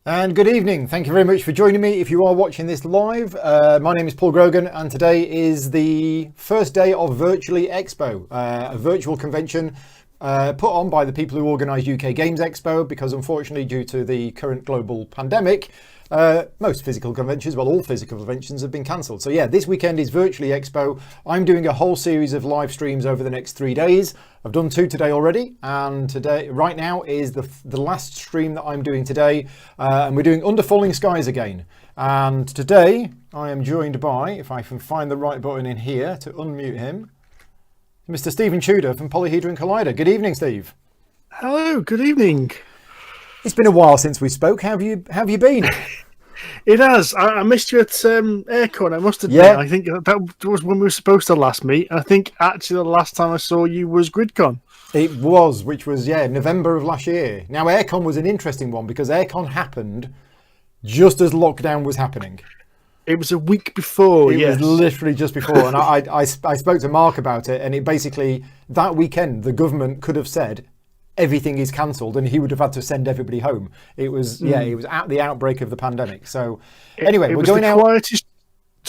And good evening. Thank you very much for joining me. If you are watching this live, my name is Paul Grogan, and today is the first day of Virtually Expo, a virtual convention put on by the people who organise UK Games Expo, because unfortunately, due to the current global pandemic, most physical conventions, well, all physical conventions have been cancelled. So yeah, this weekend is Virtually Expo. I'm doing a whole series of live streams over the next 3 days. I've done 2 today already, and today, right now, is the last stream that I'm doing today, and we're doing Under Falling Skies again. And today, I am joined by, if I can find the right button in here to unmute him, Mr. Stephen Tudor from Polyhedron Collider. Good evening, Steve. Hello, good evening. It's been a while since we spoke. How have you been? It has. I missed you at Aircon, I must admit. Yeah. I think that was when we were supposed to last meet. I think actually the last time I saw you was GridCon. It was, which was, November of last year. Now, Aircon was an interesting one because Aircon happened just as lockdown was happening. It was a week before, It was literally just before. And I spoke to Mark about it, and it basically, that weekend, the government could have said, everything is cancelled, and he would have had to send everybody home. It was, it was at the outbreak of the pandemic. So anyway, we're going out.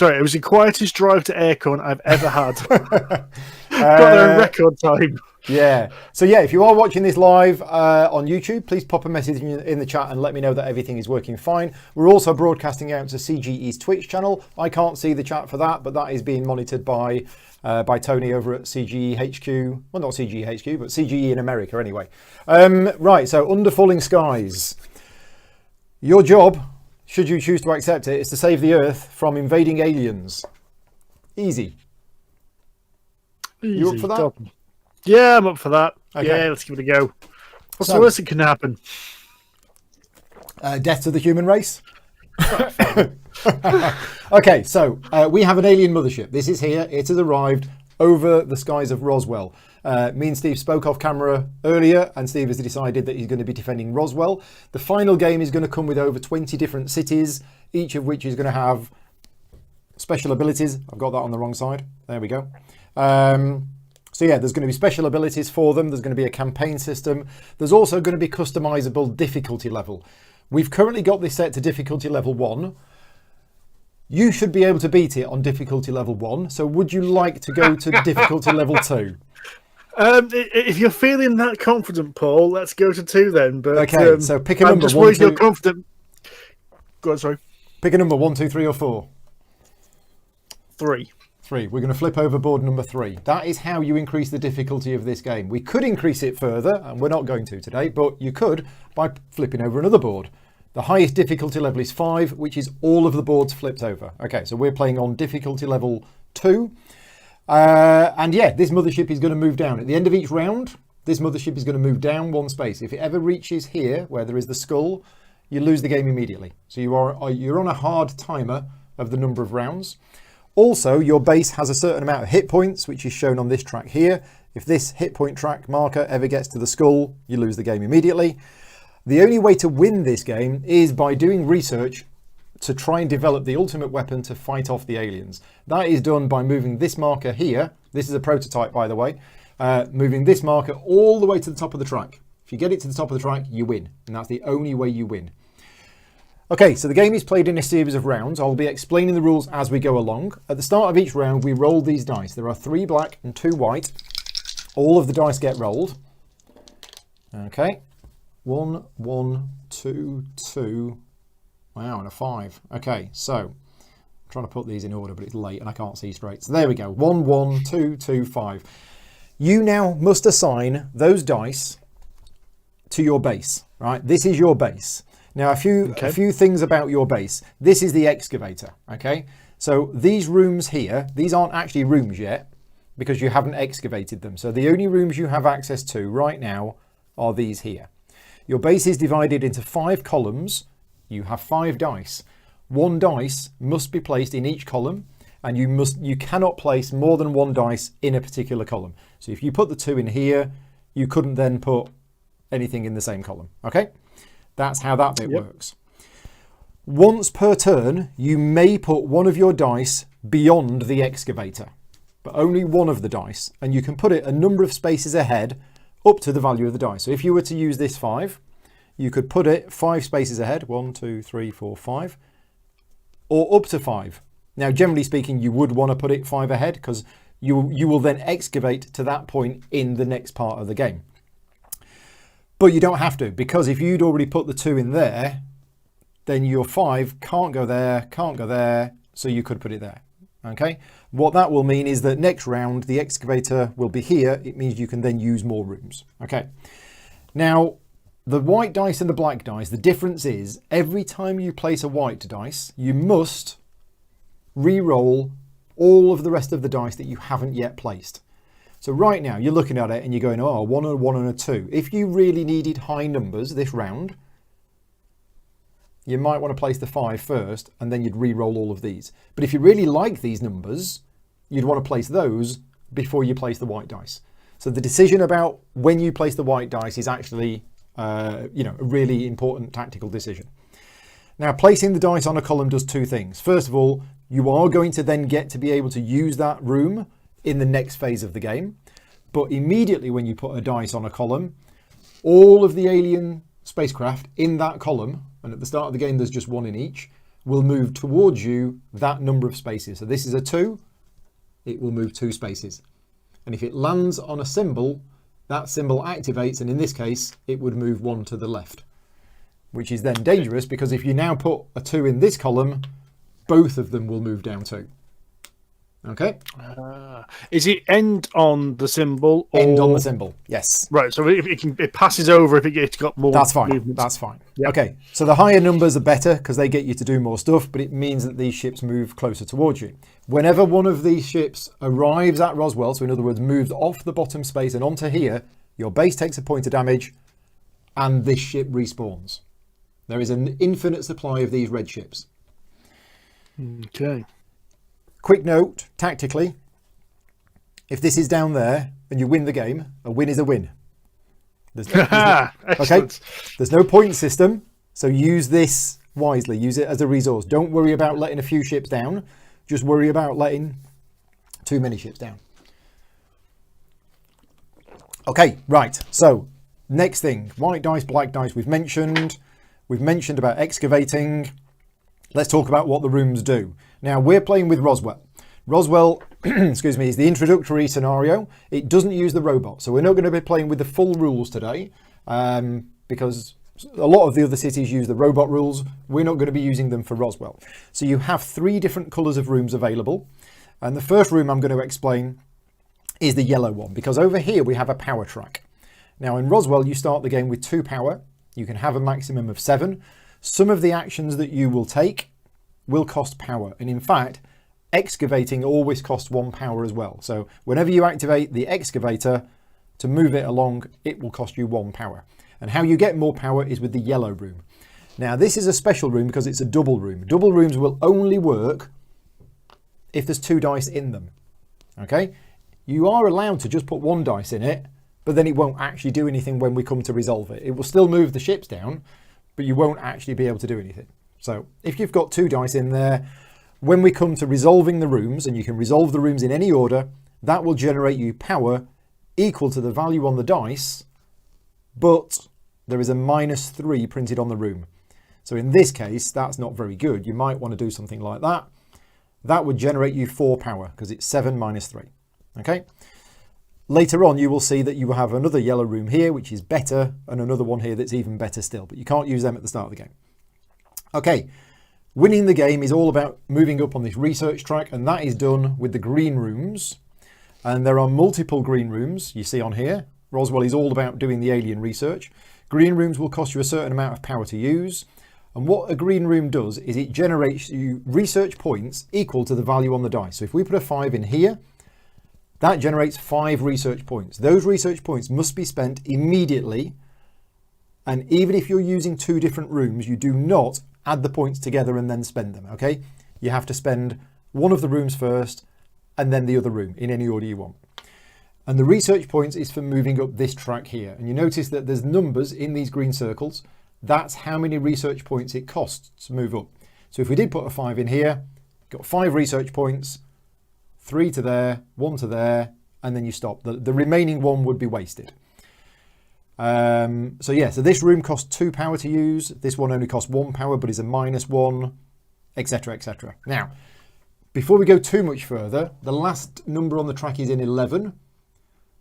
It was the quietest drive to Aircon I've ever had. Got there in record time. Yeah. So yeah, if you are watching this live on YouTube, please pop a message in the chat and let me know that everything is working fine. We're also broadcasting out to CGE's Twitch channel. I can't see the chat for that, but that is being monitored by Tony over at CGE HQ. Well, not CGE HQ, but CGE in America anyway. Right, so Under Falling Skies. Your job, should you choose to accept it, is to save the Earth from invading aliens. Easy. You up for that? Top. Yeah, I'm up for that. Okay. Yeah, let's give it a go. What's the worst that can happen? Death to the human race. Okay, so we have an alien mothership. This is here. It has arrived over the skies of Roswell. Me and Steve spoke off camera earlier, and Steve has decided that he's going to be defending Roswell. The final game is going to come with over 20 different cities, each of which is going to have special abilities. I've got that on the wrong side. There we go. So yeah, there's going to be special abilities for them. There's going to be a campaign system. There's also going to be customizable difficulty level. We've currently got this set to difficulty level 1. You should be able to beat it on difficulty level 1. So would you like to go to difficulty level 2? If you're feeling that confident, Paul, let's go to 2 then. But okay, so pick a number. I'm just worried you're confident. Go on, sorry. Pick a number, 1, 2, 3 or 4. 3. 3. We're going to flip over board number 3. That is how you increase the difficulty of this game. We could increase it further, and we're not going to today, but you could by flipping over another board. The highest difficulty level is 5, which is all of the boards flipped over. Okay, so we're playing on difficulty level 2. And yeah, this mothership is going to move down. At the end of each round, this mothership is going to move down 1 space. If it ever reaches here, where there is the skull, you lose the game immediately. So you're on a hard timer of the number of rounds. Also, your base has a certain amount of hit points, which is shown on this track here. If this hit point track marker ever gets to the skull, you lose the game immediately. The only way to win this game is by doing research to try and develop the ultimate weapon to fight off the aliens. That is done by moving this marker here. This is a prototype, by the way. Moving this marker all the way to the top of the track. If you get it to the top of the track, you win. And that's the only way you win. Okay, so the game is played in a series of rounds. I'll be explaining the rules as we go along. At the start of each round, we roll these dice. There are 3 black and 2 white. All of the dice get rolled. Okay. 1, 1, 2, 2. Wow, and a 5. Okay, so I'm trying to put these in order, but it's late and I can't see straight. So there we go. 1, 1, 2, 2, 5. You now must assign those dice to your base, right? This is your base. Now, a few things about your base. This is the excavator, okay? So these rooms here, these aren't actually rooms yet because you haven't excavated them. So the only rooms you have access to right now are these here. Your base is divided into 5 columns. You have 5 dice. 1 dice must be placed in each column, and you cannot place more than 1 dice in a particular column. So if you put the 2 in here, you couldn't then put anything in the same column, okay? That's how that bit works. Once per turn, you may put one of your dice beyond the excavator, but only one of the dice, and you can put it a number of spaces ahead up to the value of the dice. So if you were to use this 5, you could put it 5 spaces ahead, 1, 2, 3, 4, 5, or up to 5. Now, generally speaking, you would want to put it 5 ahead because you will then excavate to that point in the next part of the game. But you don't have to, because if you'd already put the 2 in there, then your 5 can't go there, so you could put it there. Okay, what that will mean is that next round the excavator will be here. It means you can then use more rooms. Okay, now the white dice and the black dice, the difference is every time you place a white dice, you must re-roll all of the rest of the dice that you haven't yet placed. So right now you're looking at it and you're going, oh, 1 and a 1 and a 2. If you really needed high numbers this round, you might want to place the 5 first and then you'd re-roll all of these. But if you really like these numbers, you'd want to place those before you place the white dice. So the decision about when you place the white dice is actually a really important tactical decision. Now, placing the dice on a column does 2 things. First of all, you are going to then get to be able to use that room in the next phase of the game. But immediately when you put a dice on a column, all of the alien spacecraft in that column, and at the start of the game there's just 1 in each, will move towards you that number of spaces. So this is a 2, it will move 2 spaces. And if it lands on a symbol, that symbol activates, and in this case it would move 1 to the left, which is then dangerous because if you now put a 2 in this column, both of them will move down 2. Okay. Is it end on the symbol? Or... End on the symbol, yes. Right, so it passes over if it's got more. That's fine. Movement. That's fine. Yep. Okay, so the higher numbers are better because they get you to do more stuff, but it means that these ships move closer towards you. Whenever one of these ships arrives at Roswell, so in other words, moves off the bottom space and onto here, your base takes a point of damage, and this ship respawns. There is an infinite supply of these red ships. Okay. Quick note, tactically, if this is down there and you win the game, a win is a win. There's no point system, so use this wisely. Use it as a resource. Don't worry about letting a few ships down. Just worry about letting too many ships down. Okay, right. So next thing, white dice, black dice. We've mentioned about excavating. Let's talk about what the rooms do. Now, we're playing with Roswell. Roswell, excuse me, is the introductory scenario. It doesn't use the robot, so we're not going to be playing with the full rules today because a lot of the other cities use the robot rules. We're not going to be using them for Roswell. So you have 3 different colours of rooms available. And the first room I'm going to explain is the yellow one, because over here we have a power track. Now, in Roswell, you start the game with 2 power. You can have a maximum of 7. Some of the actions that you will take will cost power. And in fact, excavating always costs 1 power as well. So whenever you activate the excavator to move it along, it will cost you 1 power. And how you get more power is with the yellow room. Now, this is a special room because it's a double room. Double rooms will only work if there's 2 dice in them. Okay? You are allowed to just put 1 dice in it, but then it won't actually do anything when we come to resolve it. It will still move the ships down, but you won't actually be able to do anything. So if you've got 2 dice in there, when we come to resolving the rooms, and you can resolve the rooms in any order, that will generate you power equal to the value on the dice, but there is a -3 printed on the room. So in this case, that's not very good. You might want to do something like that. That would generate you 4 power because it's 7 minus 3. Okay. Later on, you will see that you will have another yellow room here, which is better, and another one here that's even better still, but you can't use them at the start of the game. Okay, winning the game is all about moving up on this research track, and that is done with the green rooms. And there are multiple green rooms you see on here. Roswell is all about doing the alien research. Green rooms will cost you a certain amount of power to use. And what a green room does is it generates you research points equal to the value on the dice. So if we put a 5 in here, that generates 5 research points. Those research points must be spent immediately. And even if you're using 2 different rooms, you do not add the points together and then spend them, okay? You have to spend one of the rooms first and then the other room in any order you want. And the research points is for moving up this track here. And you notice that there's numbers in these green circles. That's how many research points it costs to move up. So if we did put a 5 in here, got 5 research points, 3 to there, 1 to there, and then you stop. The remaining 1 would be wasted. So yeah, so this room costs 2 power to use. This one only costs 1 power, but is a -1, etc., etc. Now, before we go too much further, the last number on the track is in 11.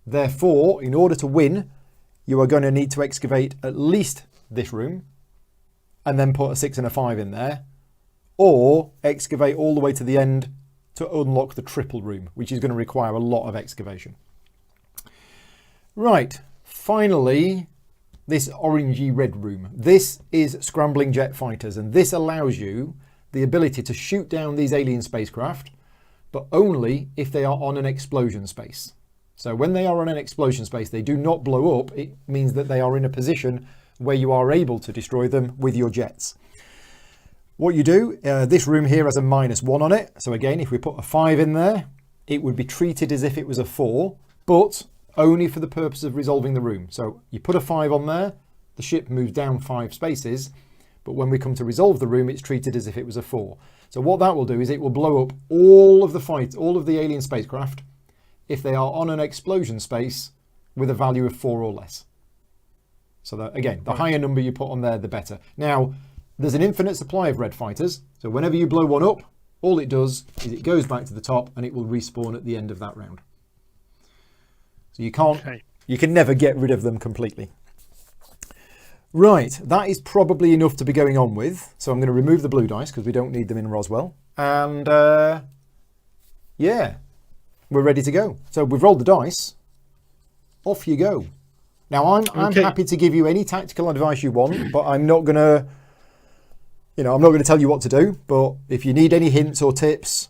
Therefore, in order to win, you are going to need to excavate at least this room and then put a 6 and a 5 in there, or excavate all the way to the end to unlock the triple room, which is going to require a lot of excavation. Right, finally, this orangey red room. This is Scrambling Jet Fighters, and this allows you the ability to shoot down these alien spacecraft, but only if they are on an explosion space. So when they are on an explosion space, they do not blow up. It means that they are in a position where you are able to destroy them with your jets. What you do, this room here has a -1 on it. So again, if we put a 5 in there, it would be treated as if it was a 4, but only for the purpose of resolving the room. So you put a 5 on there, the ship moves down 5 spaces, but when we come to resolve the room, it's treated as if it was a 4. So what that will do is it will blow up all of the alien spacecraft if they are on an explosion space with a value of 4 or less. So that, again, the higher number you put on there, the better. Now, there's an infinite supply of red fighters, so whenever you blow one up, all it does is it goes back to the top and it will respawn at the end of that round. So you can never get rid of them completely. Right, that is probably enough to be going on with. So I'm going to remove the blue dice because we don't need them in Roswell. And yeah, we're ready to go. So we've rolled the dice. Off you go. Now I'm happy to give you any tactical advice you want, but I'm not going to, I'm not going to tell you what to do. But if you need any hints or tips,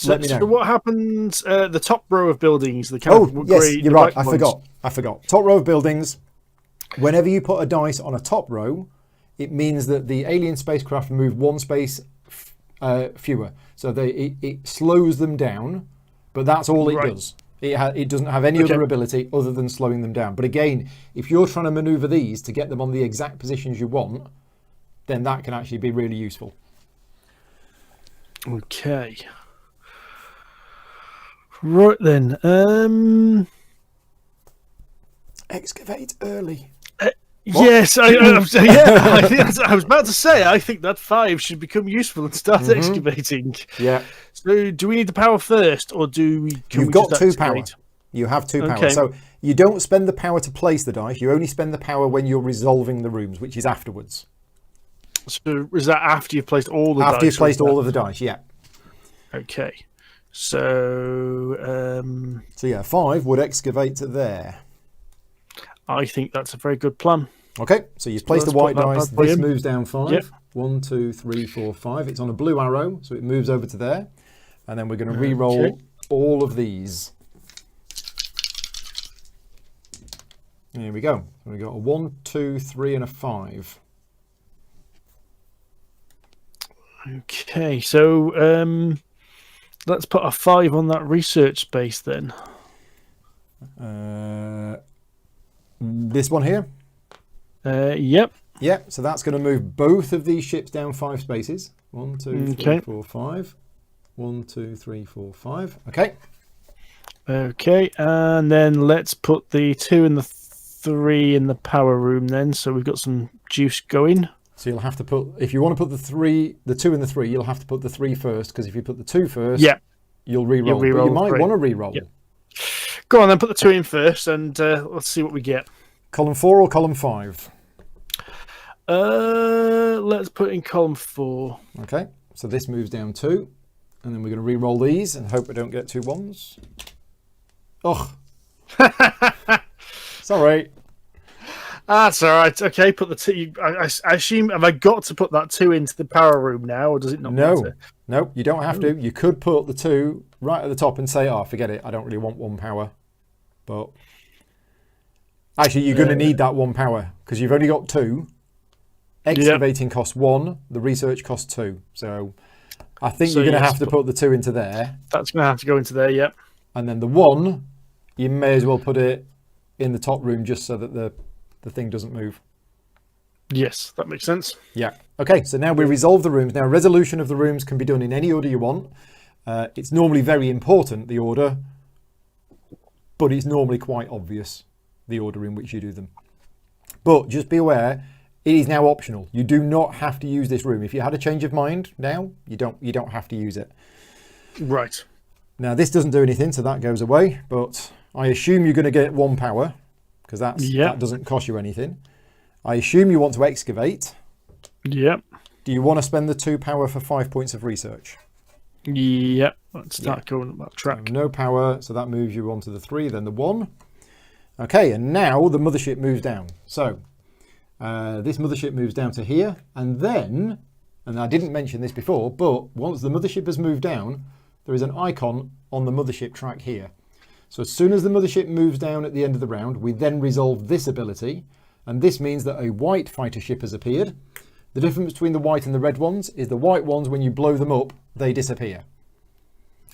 let me know. So what happens? The top row of buildings. The kind of yes, grey, you're right. I forgot. Top row of buildings. Whenever you put a dice on a top row, it means that the alien spacecraft move 1 space fewer. So it slows them down, but that's all it does. It doesn't have any other ability other than slowing them down. But again, if you're trying to maneuver these to get them on the exact positions you want, then that can actually be really useful. Okay. Right then. Excavate early. Yes, I was about to say, I think that 5 should become useful and start excavating. Yeah. So, do we need the power first, or do we? You've got 2 power. You have 2 power. So you don't spend the power to place the dice. You only spend the power when you're resolving the rooms, which is afterwards. So is that after you've placed all the dice? After you've placed all of the dice, yeah. Okay. So. So yeah, 5 would excavate there. I think that's a very good plan. Okay, so you've placed the white dice. This in. moves down 5. Yep. 1, 2, 3, 4, 5. It's on a blue arrow, so it moves over to there. And then we're going to re-roll all of these. Here we go. So we've got a 1, 2, 3, and a 5. Okay, so let's put a 5 on that research space then. This one here? Yep. Yep, so that's going to move both of these ships down 5 spaces. 1, 2, 3, 4, 5. 1, 2, 3, 4, 5. Okay. Okay, and then let's put the 2 and the 3 in the power room then, so we've got some juice going. So you'll have to put, if you want to put the 2 and the 3, you'll have to put the 3 first, because if you put the 2 first, you'll re-roll. But you might want to re-roll. Yep. Go on then, put the 2 in first, and let's see what we get. Column 4 or column 5? Let's put it in column 4. Okay, so this moves down 2, and then we're going to re-roll these and hope we don't get 2 1s. Ugh. Sorry. That's all right. Okay, put the 2. I assume, have I got to put that 2 into the power room now, or does it not matter? No, you don't have to. You could put the 2 right at the top and say, oh, forget it, I don't really want 1 power. But actually, you're going to need that 1 power, because you've only got 2. Excavating costs 1, the research costs 2. So I think you're going to have to put the 2 into there. That's going to have to go into there, yep. And then the 1, you may as well put it in the top room just so that the thing doesn't move. Yes, that makes sense. Yeah. Okay, so now we resolve the rooms. Now, resolution of the rooms can be done in any order you want. It's normally very important, the order, but it's normally quite obvious. the order in which you do them. But just be aware, it is now optional. You do not have to use this room. If you had a change of mind now, you don't have to use it. Right. Now this doesn't do anything, so that goes away, but I assume you're going to get 1 power, because that doesn't cost you anything. I assume you want to excavate. Yep. Do you want to spend the 2 power for 5 points of research? Yep. Let's start going up that track. So no power, so that moves you on to the 3, then the 1. Okay, and now the mothership moves down. So this mothership moves down to here, and then, and I didn't mention this before, but once the mothership has moved down, there is an icon on the mothership track here. So as soon as the mothership moves down at the end of the round, we then resolve this ability, and this means that a white fighter ship has appeared. The difference between the white and the red ones is the white ones, when you blow them up, they disappear.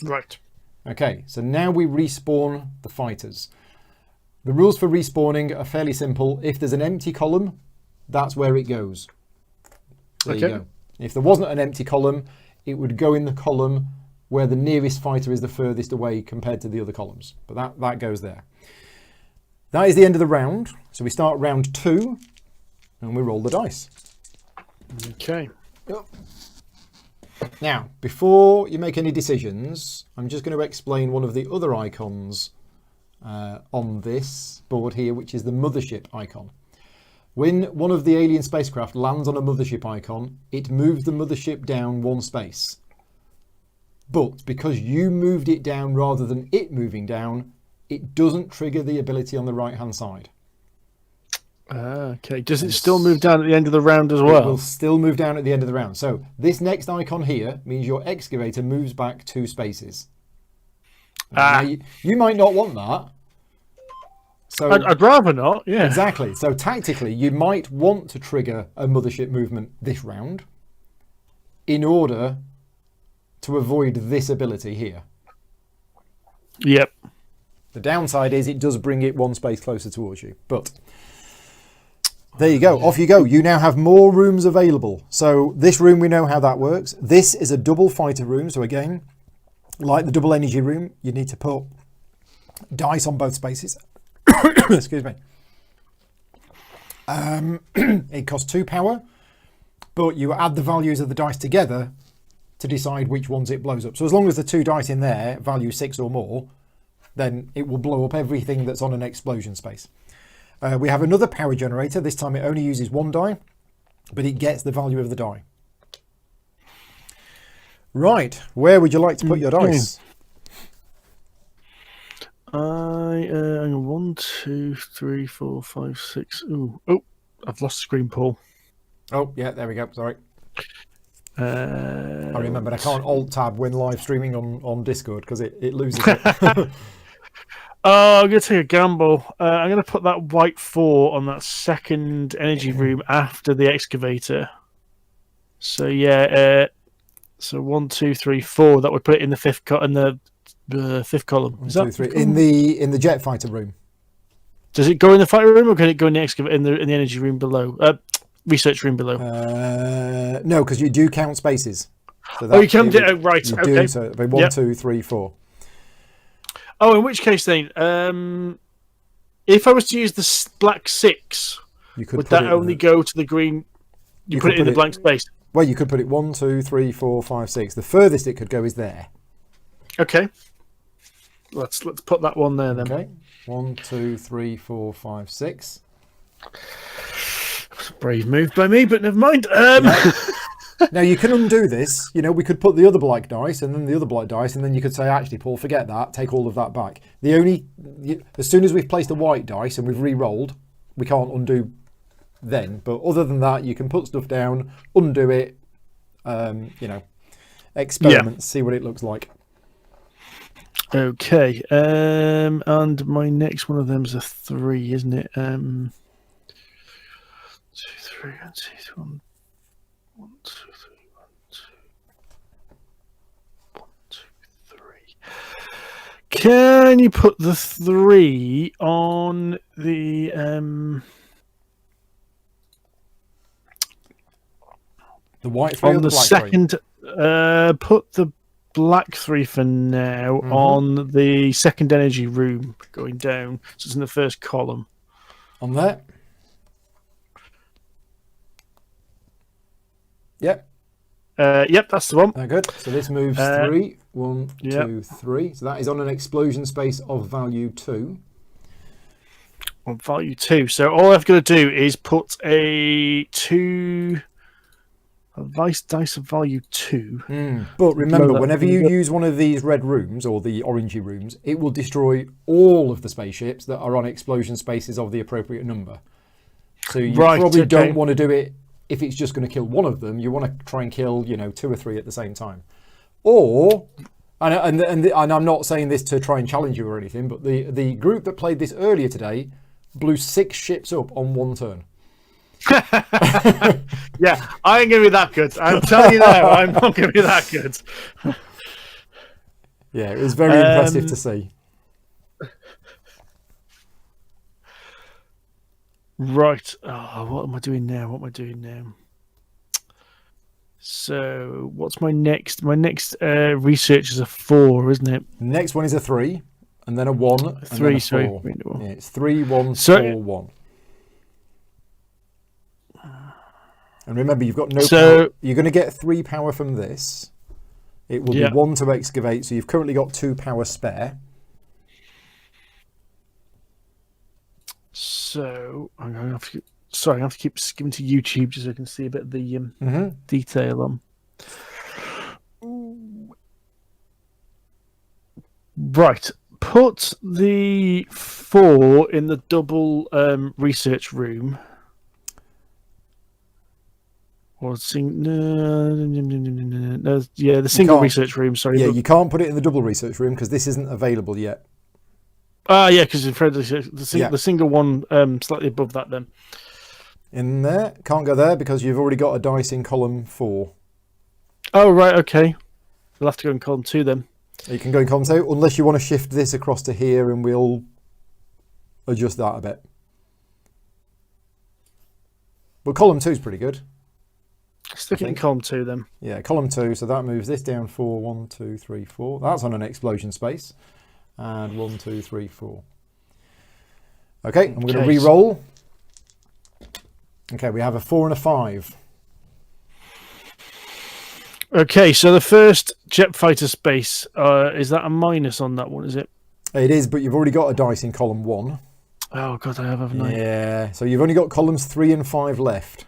Right. Okay, so now we respawn the fighters. The rules for respawning are fairly simple. If there's an empty column, that's where it goes. There you go. If there wasn't an empty column, it would go in the column where the nearest fighter is the furthest away compared to the other columns. But that goes there. That is the end of the round. So we start round 2 and we roll the dice. Okay. Now, before you make any decisions, I'm just going to explain one of the other icons on this board here, which is the mothership icon. When one of the alien spacecraft lands on a mothership icon, it moves the mothership down 1 space. But because you moved it down rather than it moving down, it doesn't trigger the ability on the right-hand side. Okay. Does it still move down at the end of the round as well? It will still move down at the end of the round. So this next icon here means your excavator moves back 2 spaces. Now, you might not want that. So I'd rather not, yeah. Exactly. So tactically, you might want to trigger a mothership movement this round in order to avoid this ability here. Yep. The downside is it does bring it 1 space closer towards you. But there you go. Off you go. You now have more rooms available. So this room, we know how that works. This is a double fighter room. So again, like the double energy room, you need to put dice on both spaces. Excuse me. It costs 2 power, but you add the values of the dice together to decide which ones it blows up. So as long as the 2 dice in there value 6 or more, then it will blow up everything that's on an explosion space. We have another power generator. This time it only uses 1 die, but it gets the value of the die. Right, where would you like to put your dice? I 1, 2, 3, 4, 5, 6. Ooh, oh, I've lost the screen, Paul. Oh, yeah, there we go. Sorry. I I remembered I can't alt-tab when live streaming on Discord because it loses it. Oh, I'm going to take a gamble. I'm going to put that white 4 on that second energy room after the excavator. So yeah, so 1, 2, 3, 4. That would put it in the fifth fifth column. Is 1, that 2, 3. In the jet fighter room. Does it go in the fighter room or can it go in the excavator in the energy room below? Research room below. No, because you do count spaces. So you can do it, right? Okay. Do, so it'll be 1, 2, 3, 4. Oh, in which case then, if I was to use the black 6, would that only go to the green? You put it in the blank space. Well, you could put it 1, 2, 3, 4, 5, 6. The furthest it could go is there. Okay. Let's put that one there then. Okay. 1, 2, 3, 4, 5, 6. Brave move by me, but never mind. Now you can undo this. You know, we could put the other black dice and then the other black dice, and then you could say, actually, Paul, forget that. Take all of that back. As soon as we've placed a white dice and we've re-rolled, we can't undo then. But other than that, you can put stuff down, undo it. Experiment, see what it looks like. Okay. And my next one of them's a 3, isn't it? 2, 3, 1, 2, 1. 1, 2, 3, 1, 2. 1, 2, 3. Can you put the 3 on the white 3 on or the the black second 3? Put the black 3 for now on the second energy room going down, so it's in the first column. On there. Yep. Yep, that's the one. Good. So this moves 3. 1, yep. 2, 3. So that is on an explosion space of value 2. On value 2. So all I've got to do is put a dice of value 2. But remember, whenever you use one of these red rooms or the orangey rooms, it will destroy all of the spaceships that are on explosion spaces of the appropriate number. So you probably don't want to do it if it's just going to kill one of them. You want to try and kill, 2 or 3 at the same time. Or, and I'm not saying this to try and challenge you or anything, but the group that played this earlier today blew 6 ships up on 1 turn. Yeah, I ain't gonna be that good. I'm telling you now, I'm not gonna be that good. Yeah, it was very impressive to see. Right. What am I doing now? So, what's my next? My next research is a 4, isn't it? Next one is a 3, and then a 1, and 3, then a 4. sorry. Yeah, it's 3, 1, 4, 1. And remember, you've got no power. You're going to get 3 power from this. It will be 1 to excavate, so you've currently got 2 power spare. So I'm going to have to. Sorry, I have to keep skimming to YouTube just so I can see a bit of the detail on. Right, put the 4 in the double research room. Or the single research room. Sorry. Yeah, you can't put it in the double research room because this isn't available yet. Yeah, because the single one slightly above that then. In there. Can't go there because you've already got a dice in column 4. Oh, right, okay. We'll have to go in column 2 then. You can go in column 2, unless you want to shift this across to here and we'll adjust that a bit. But column 2 is pretty good. Stick it in column 2 then. Yeah, column 2, so that moves this down 4. 1, 2, 3, 4. That's on an explosion space. And 1, 2, 3, 4. Okay, I'm going to re-roll. Okay, we have a 4 and a 5. Okay, so the first jet fighter space, is that a minus on that one, is it? It is, but you've already got a dice in column 1. Oh, God, I have, haven't I? Yeah, so you've only got columns 3 and 5 left.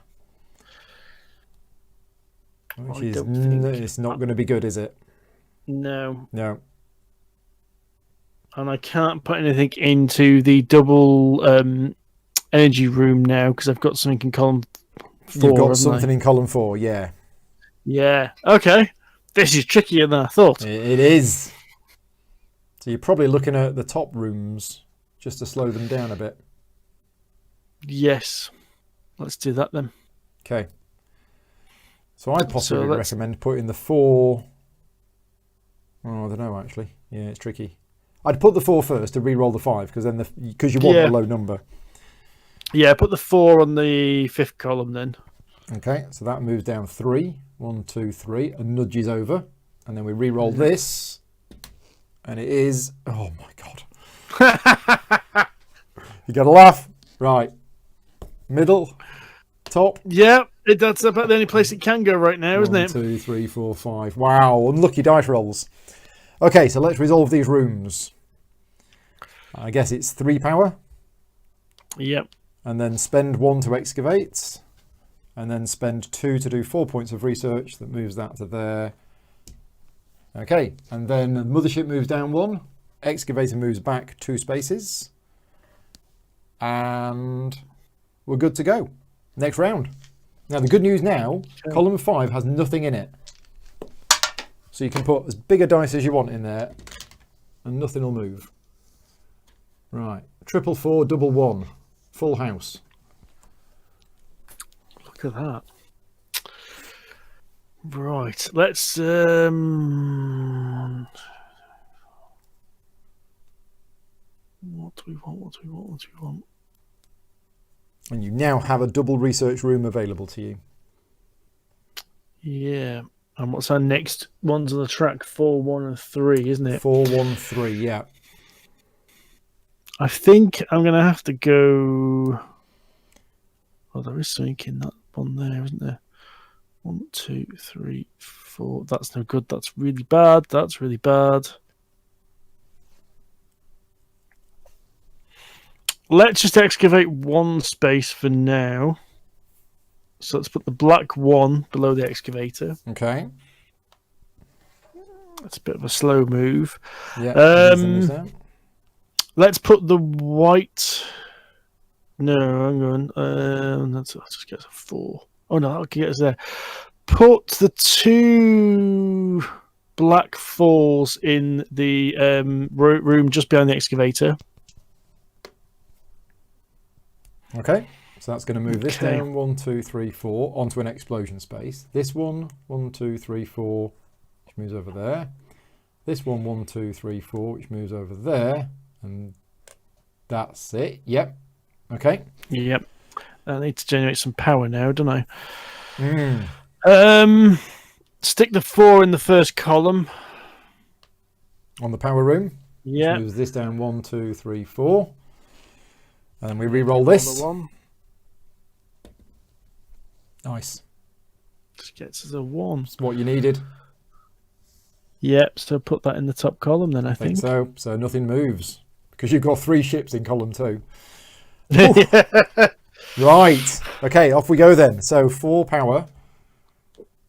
Which is, it's not going to be good, is it? No. No. And I can't put anything into the double energy room now because I've got something in column 4. You've got something in column 4, yeah. Yeah. Okay. This is trickier than I thought. It is. So you're probably looking at the top rooms just to slow them down a bit. Yes. Let's do that then. Okay. So I'd possibly recommend putting the 4. Oh, I don't know actually. Yeah, it's tricky. I'd put the 4 first to re-roll the 5 because then because you want a low number. Yeah, put the 4 on the 5th column then. Okay, so that moves down 3. 1, 2, 3, and nudges over, and then we re-roll this, and it is. Oh my God! You got to laugh, right? Middle, top. Yeah, that's about the only place it can go right now, isn't it? 1, 2, 3, 4, 5. Wow, unlucky dice rolls. Okay, so let's resolve these rooms. I guess it's 3 power. Yep. And then spend 1 to excavate. And then spend 2 to do 4 points of research. That moves that to there. Okay, and then Mothership moves down 1. Excavator moves back 2 spaces. And we're good to go. Next round. Now the good news now, column 5 has nothing in it. So you can put as big a dice as you want in there and nothing will move. Right, 4 4 1 1. Full house. Look at that. Right, let's what do we want? And you now have a double research room available to you. Yeah. And what's our next ones on the track? 4, 1, and 3, isn't it? 4, 1, 3, yeah. I think I'm going to have to go. Oh, there is something in that one there, isn't there? 1, 2, 3, 4. That's no good. That's really bad. That's really bad. Let's just excavate one space for now. So let's put the black 1 below the excavator. Okay. That's a bit of a slow move. Yeah. Let's put the white. No, hang on. Let's just get a 4. Oh no, that'll get us there. Put the 2 black 4s in the room just behind the excavator. Okay. So that's going to move this down 1, 2, 3, 4 onto an explosion space. This one, 1, 2, 3, 4, which moves over there. This one, 1, 2, 3, 4, which moves over there, and that's it. Yep. Okay. Yep. I need to generate some power now, don't I? Stick the 4 in the first column. On the power room. Yeah. Moves this down 1, 2, 3, 4. And then we re-roll this. Nice. Just gets us a 1. That's what you needed. Yep, so put that in the top column then, I think. So. So nothing moves. Because you've got 3 ships in column 2. Right. Okay, off we go then. So 4 power.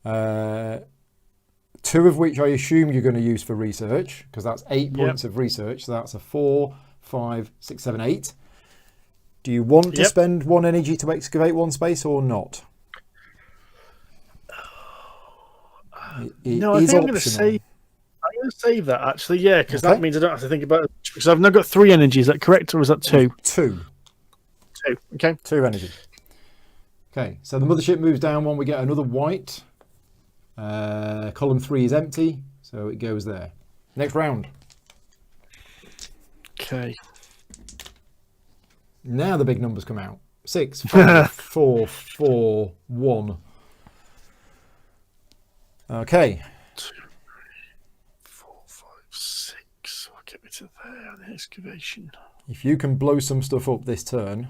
2 of which I assume you're going to use for research. Because that's 8 points of research. So that's a 4, 5, 6, 7, 8. Do you want to spend 1 energy to excavate 1 space or not? No, I think I'm going to save that actually. Yeah, because that means I don't have to think about it. Because I've now got 3 energy. Is that correct, or is that 2? 2. 2. Okay. 2 energy. Okay, so the mothership moves down 1. We get another white. Column 3 is empty, so it goes there. Next round. Okay. Now the big numbers come out. 6, 5, 4, 4, 1. Okay. 2, 3, 4, 5, 6. I'll get me to there on the excavation. If you can blow some stuff up this turn,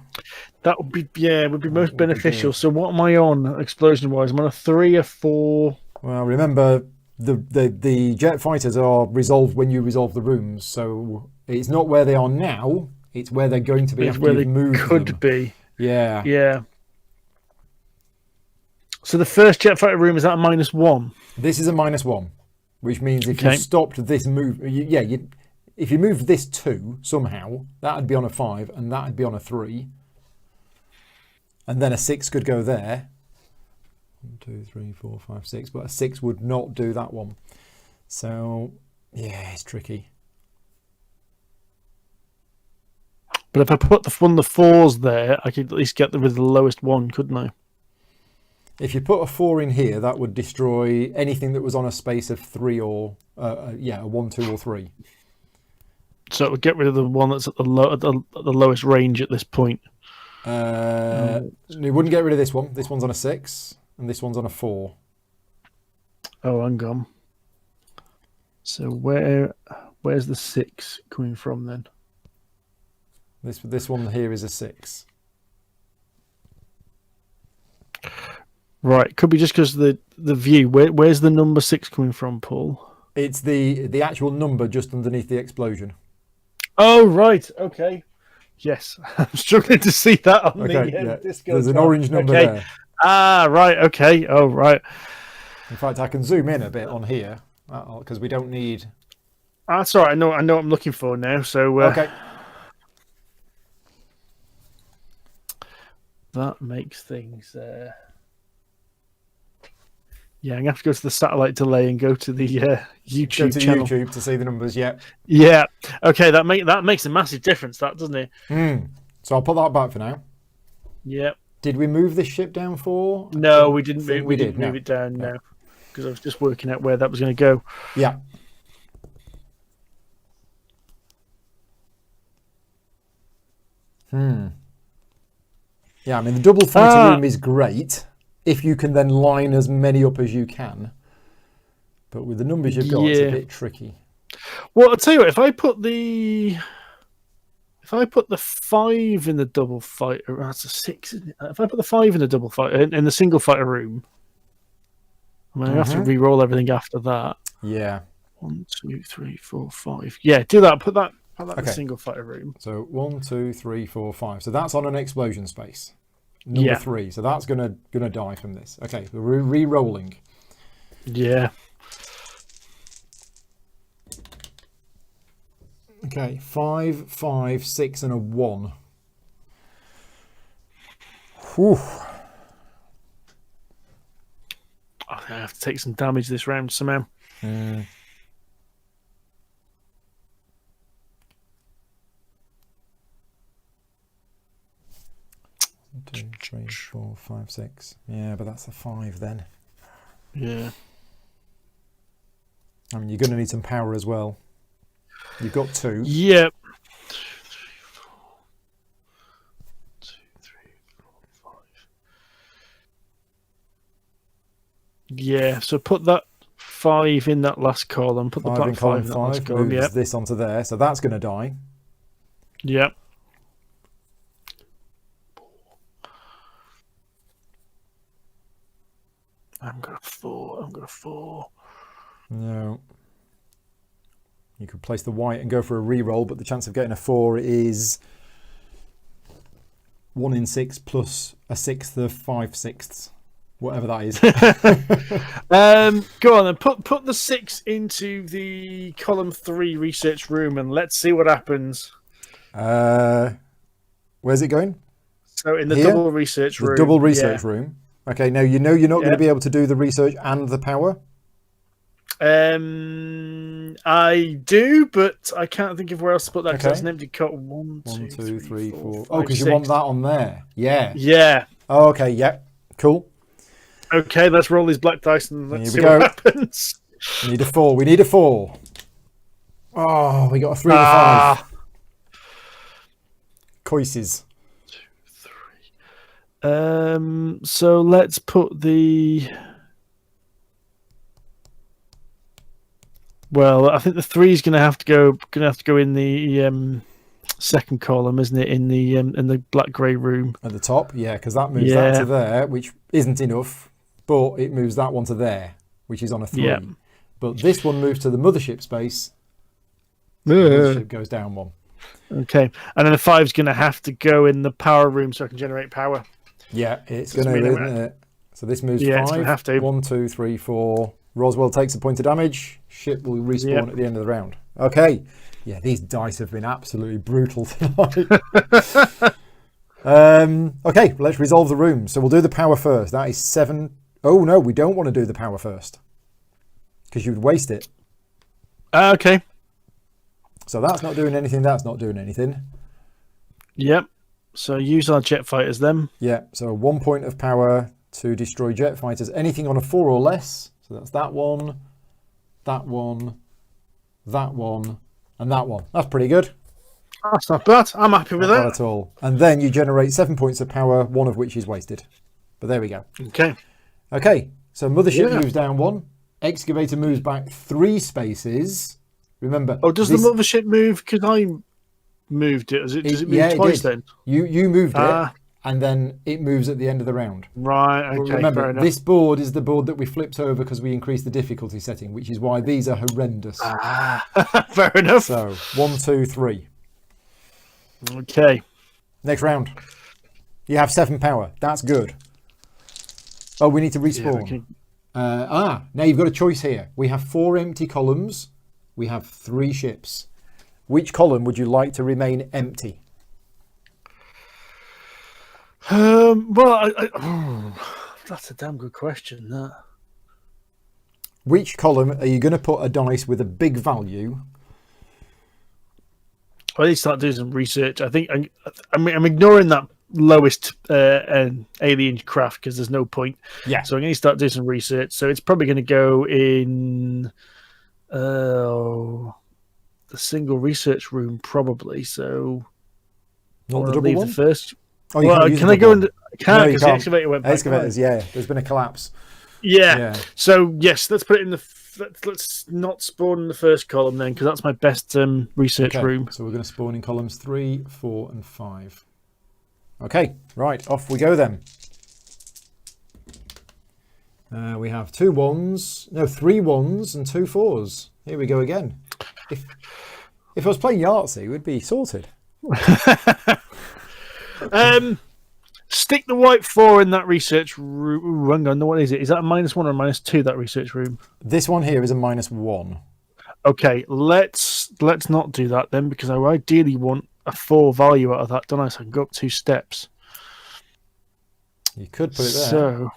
that would be would be most beneficial. So what am I on explosion wise? I'm on a 3, a 4. Well, remember the jet fighters are resolved when you resolve the rooms, so it's not where they are now. It's where they're going to be after you've moved them. Could be. Yeah. Yeah. So the first jet fighter room is at a -1. This is a -1, which means if you stopped this move, if you moved this 2 somehow, that would be on a 5, and that would be on a 3, and then a 6 could go there. 1, 2, 3, 4, 5, 6, but a 6 would not do that one. So yeah, it's tricky. But if I put one of the 4s there, I could at least get rid of the lowest one, couldn't I? If you put a 4 in here, that would destroy anything that was on a space of 3 or a 1, 2, or 3. So it would get rid of the one that's at the lowest range at this point. It wouldn't get rid of this one. This one's on a 6, and this one's on a 4. Oh, I'm gone. So where's the 6 coming from then? This one here is a 6. Right, could be just because the view. Where's the number 6 coming from, Paul? It's the actual number just underneath the explosion. Oh, right. Okay. Yes, I'm struggling to see that on the Disco. There's an orange number there. Ah, right. Okay. Oh, right. In fact, I can zoom in a bit on here because we don't need. That's all right. I know what I'm looking for now. So okay. That makes things. Yeah, I'm going to have to go to the satellite delay and go to the YouTube go to channel. YouTube to see the numbers, yeah. Yeah. Okay, that makes a massive difference, that, doesn't it? So I'll put that back for now. Yep. Did we move this ship down 4? No, we didn't move. We didn't move no. it down, no. Because I was just working out where that was going to go. Yeah. Yeah, I mean, the double fighter room is great if you can then line as many up as you can. But with the numbers you've got, it's a bit tricky. Well, I'll tell you what, if I put the If I put the 5 in the double fighter, that's a 6, isn't it? If I put the 5 in the double fighter in the single fighter room, I mean, I have to re-roll everything after that. Yeah. 1, 2, 3, 4, 5. Yeah, do that. Put that in the single fighter room. So 1, 2, 3, 4, 5. So that's on an explosion space. Number 3. So that's gonna die from this. Okay, we're re-rolling. Yeah. Okay, 5, 5, 6, and a 1. Whew. I have to take some damage this round somehow. 1, 2, 3, 4, 5, 6. Yeah, but that's a 5 then. Yeah. I mean, you're going to need some power as well. You've got 2. Yep. 2, 3, 4. 2, 3, 4, 5. Yeah, so put that 5 in that last column. Put the 5 black in column 5 in that last 5. column. Moves Yep. this onto there. So that's going to die. Yep. I'm going to 4. No. You could place the white and go for a re-roll, but the chance of getting a 4 is 1 in 6 plus a sixth of 5/6, whatever that is. Go on then. Put the 6 into the column 3 research room and let's see what happens. Where's it going? So in the Here? double research room. The double research room. Okay, now you know you're not going to be able to do the research and the power. I do, but I can't think of where else to put that because Okay. that's an empty cut. 1, 1, 2, 3, 4. 5, Oh, because you want 6. that on there. Yeah. Yeah. Oh, okay, yeah. Cool. Okay, let's roll these black dice and let's see Here we what happens. We need a 4. We need a 4. Oh, we got a 3 and a 5. Coises. 2, 3. So let's put the. Well, I think the 3 is going to have to go in the second column, isn't it? In the black grey room At the top, yeah, because that moves that to there, which isn't enough, but it moves that one to there, which is on a 3. Yeah. But this one moves to the mothership space. The mothership goes down 1. Okay, and then the 5 is going to have to go in the power room so I can generate power. Yeah, it's going to, isn't it? So this moves 5. It's gonna have to. 1, 2, 3, 4. Roswell takes a point of damage. Ship will respawn at the end of the round. Okay. Yeah, these dice have been absolutely brutal tonight. Okay, let's resolve the room. So we'll do the power first. That is 7. Oh, no, we don't want to do the power first because you'd waste it. Okay. So that's not doing anything. That's not doing anything. Yep. So use our jet fighters then. Yeah, so 1 point of power to destroy jet fighters. Anything on a 4 or less. So that's that one, that one, that one, and that one. That's pretty good. That's not bad. I'm happy with Not that. bad at all. And then you generate 7 points of power, 1 of which is wasted. But there we go. Okay. Okay, so Mothership moves down 1. Excavator moves back 3 spaces. Remember. Oh, does the mothership move? Because I moved it. Does it move twice then? You moved it, and then it moves at the end of the round. Right, okay. But remember, fair enough. this board is the board that we flipped over because we increased the difficulty setting, which is why these are horrendous. Fair enough. So, 1, 2, 3. Okay. Next round. You have 7 power. That's good. Oh, we need to respawn. Now you've got a choice here. We have 4 empty columns. We have 3 ships. Which column would you like to remain empty? Well, that's a damn good question. That. Which column are you going to put a dice with a big value? I need to start doing some research. I think I'm ignoring that lowest alien craft because there's no point. Yeah. So I'm going to start doing some research. So it's probably going to go in the single research room, probably. So Not the double one? the first. Oh, you Well, can't use can the I go double into? one. Can't No, you because the can't. excavator went back. Excavators, yeah. There's been a collapse. Yeah. So yes, let's put it in the let's not spawn in the first column then, because that's my best research room. So we're going to spawn in columns 3, 4, and 5. Okay, right, off we go then. We have 3 1s and 2 4s. Here we go again. If I was playing Yahtzee, we'd be sorted. Stick the white 4 in that research room. Ooh, hang on, what is it? Is that a -1 or a -2, that research room? This one here is a -1. Okay, let's not do that then, because I ideally want a 4 value out of that, don't I? So I can go up 2 steps. You could put it there. So,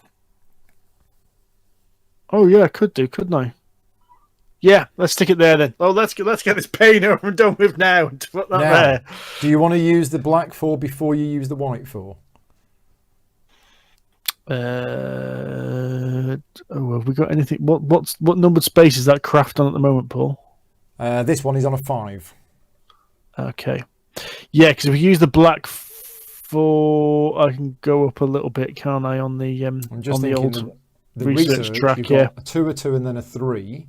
oh yeah, I could do, couldn't I? Yeah, let's stick it there then. Oh, let's get this pain over and done with now. And put that there. Do you want to use the black 4 before you use the white 4? Oh, have we got anything? What numbered space is that craft on at the moment, Paul? This one is on a 5. Okay, yeah, because if we use the black 4, I can go up a little bit, can't I? On the old the research track, you've yeah. got a 2, a 2, and then a 3.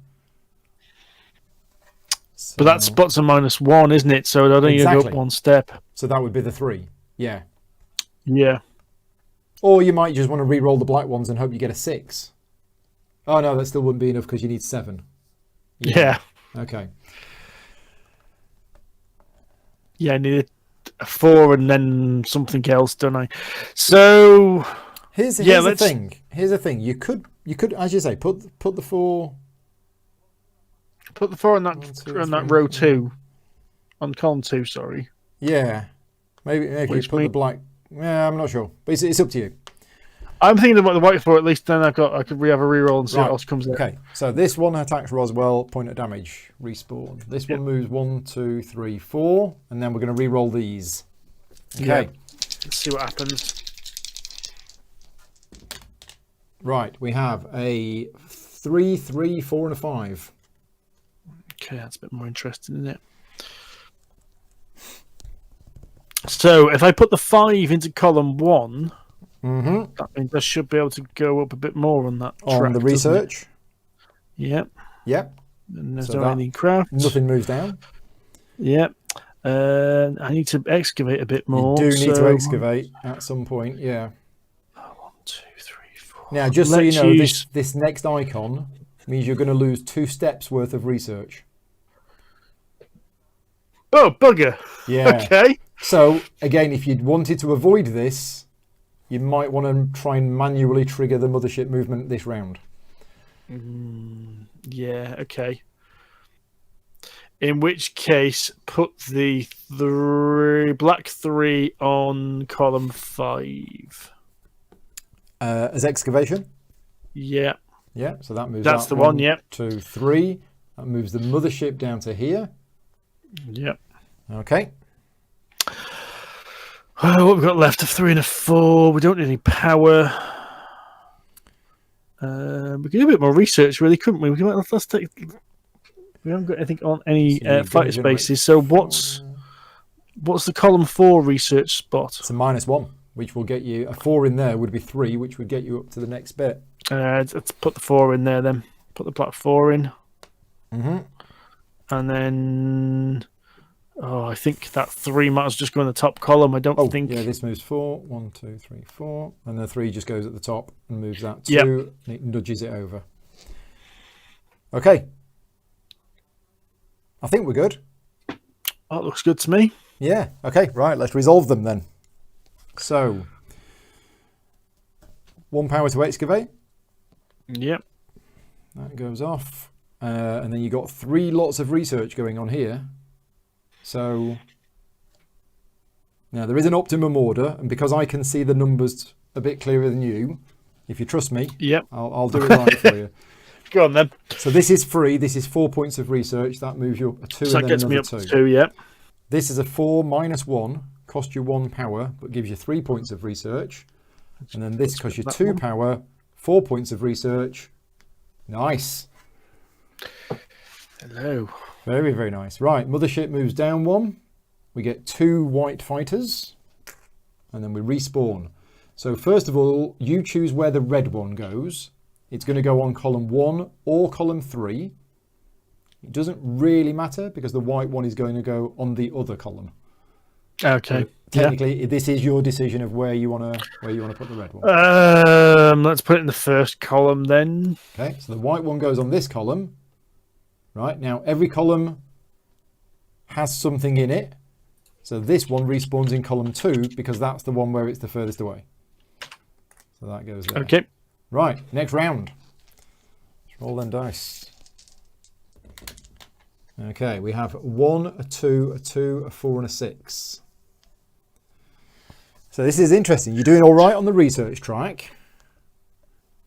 So, but that spot's a -1, isn't it? So I don't need to go up 1 step. So that would be the 3. Yeah. Yeah. Or you might just want to re-roll the black ones and hope you get a 6. Oh no, that still wouldn't be enough because you need 7. Yeah. Okay. Yeah, I need a 4 and then something else, don't I? So here's the thing. Here's the thing. You could, as you say, put the 4. Put the 4 on that row 2, on column 2. Sorry. Yeah. Maybe you put the black. Yeah, I'm not sure, but it's up to you. I'm thinking about the white 4 at least. Then I could have a reroll and see what else comes in. Okay, so this one attacks Roswell, point of damage, respawn. This one moves 1, 2, 3, 4, and then we're going to reroll these. Okay, yeah. Let's see what happens. Right, we have a 3, 3, 4, and a 5. Okay, that's a bit more interesting, isn't it? So if I put the 5 into column 1, that means I should be able to go up a bit more on that track, on the research. Yep. Yep. And there's no any craft. Nothing moves down. Yep. I need to excavate a bit more. You do need to excavate at some point. Yeah. 1, 2, 3, 4. Now, just so you know, this next icon means you're going to lose 2 steps worth of research. Oh, bugger. Yeah. Okay. So, again, if you'd wanted to avoid this, you might want to try and manually trigger the mothership movement this round. Yeah, okay. In which case, put the black 3 on column 5. As excavation? Yeah. Yeah, so that moves That's the one, yeah. 2, 3. That moves the mothership down to here. Yep. Okay. What have we got left? A 3 and a 4. We don't need any power. We could do a bit more research, really, couldn't we? Let's take. We haven't got anything on any fighter spaces. So what's the column 4 research spot? It's a -1, which will get you a 4 in there. Would be 3, which would get you up to the next bit. Let's put the 4 in there then. Put the black 4 in. And then, I think that 3 might just go in the top column. I don't think. Yeah, this moves 4. 1, 2, 3, 4. And the 3 just goes at the top and moves that 2. And it nudges it over. Okay. I think we're good. That looks good to me. Yeah. Okay, right. Let's resolve them then. So, 1 power to excavate. Yep. That goes off. And then you got 3 lots of research going on here. So now there is an optimum order, and because I can see the numbers a bit clearer than you, if you trust me, I'll do it right for you. Go on then. So this is free. This is 4 points of research. That moves you up a 2 so and then that gets another me up 2. to 2, yeah. This is a 4 -1, cost you 1 power, but gives you 3 points of research. And then this costs you 2 power, 4 points of research. Nice. Hello. Very, very nice. Right, mothership moves down 1. We get 2 white fighters, and then we respawn. So first of all, you choose where the red one goes, it's going to go on column 1 or column 3. It doesn't really matter because the white one is going to go on the other column. Okay. So technically, this is your decision of where you want to put the red one. Let's put it in the first column then. Okay, so the white one goes on this column. Right, now every column has something in it. So this one respawns in column 2 because that's the one where it's the furthest away. So that goes there. Okay. Right, next round. Let's roll them dice. Okay, we have 1, a 2, a 2, a 4, and a 6. So this is interesting. You're doing all right on the research track.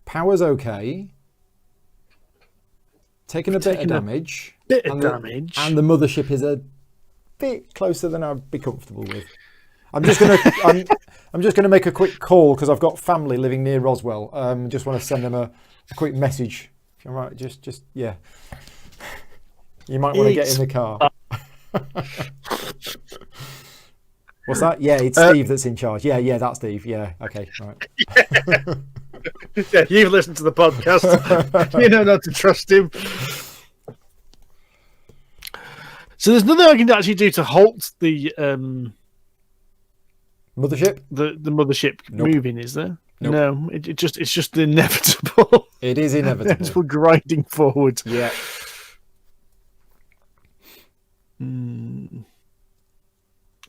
Power's okay. Taking a bit of damage. And the mothership is a bit closer than I'd be comfortable with. I'm just gonna make a quick call because I've got family living near Roswell. Just want to send them a quick message. If you're right, just yeah. You might want to get in the car. What's that? Yeah, it's Steve that's in charge. Yeah, that's Steve. Yeah, okay, right. Yeah, you've listened to the podcast. You know not to trust him. So there's nothing I can actually do to halt the mothership. The mothership moving, is there? Nope. No, it's just inevitable. It is inevitable. We're grinding forward. Yeah.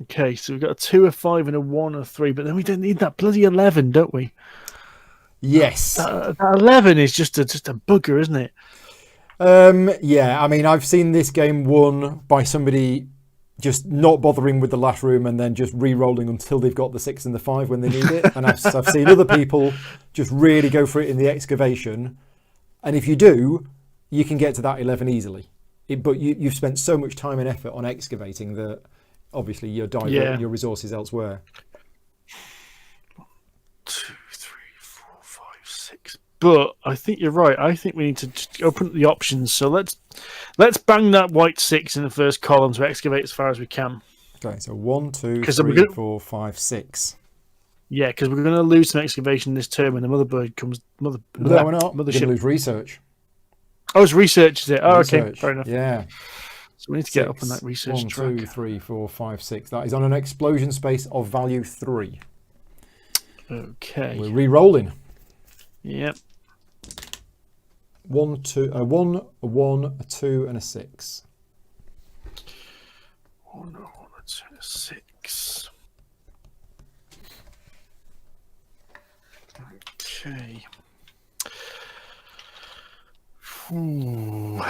Okay, so we've got a 2, a 5, and a 1, a 3, but then we don't need that bloody 11, don't we? Yes. That 11 is just a bugger, isn't it? Yeah, I mean, I've seen this game won by somebody just not bothering with the last room and then just re-rolling until they've got the 6 and the 5 when they need it. And I've seen other people just really go for it in the excavation. And if you do, you can get to that 11 easily. But you've spent so much time and effort on excavating that obviously you're diverting your resources elsewhere. 1, 2, 3, 4, 5, 6. But I think you're right. I think we need to just open up the options. So let's bang that white 6 in the first column to excavate as far as we can. Okay, so 1, 2, 3, 4, 5, 6. Yeah, because we're going to lose some excavation this term when the motherboard comes. No, we're not. We're going to lose research. Oh, it's research, is it? Oh, research. Okay, fair enough. Yeah. So we need to get up on that research 1, track. 2, 3, 4, 5, 6. That is on an explosion space of value 3. Okay. We're re-rolling. Yep. 1, 2, a 1, a 1, a 2, and a 6. 1, a 1, a 2, and a 6. Okay. Ooh.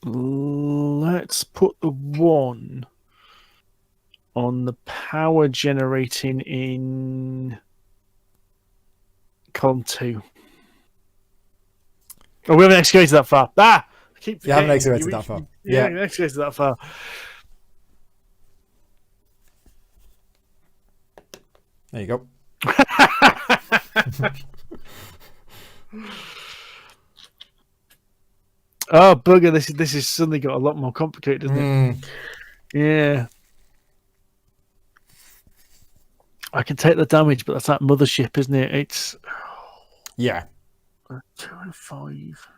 Let's put the 1 on the power generating in column 2. Oh, we haven't excavated that far. I keep You haven't excavated that far. Yeah, we haven't excavated that far. There you go. Oh, bugger, this is suddenly got a lot more complicated, isn't it? Yeah. I can take the damage, but that's that mothership, isn't it? It's... Yeah. 2 and 5.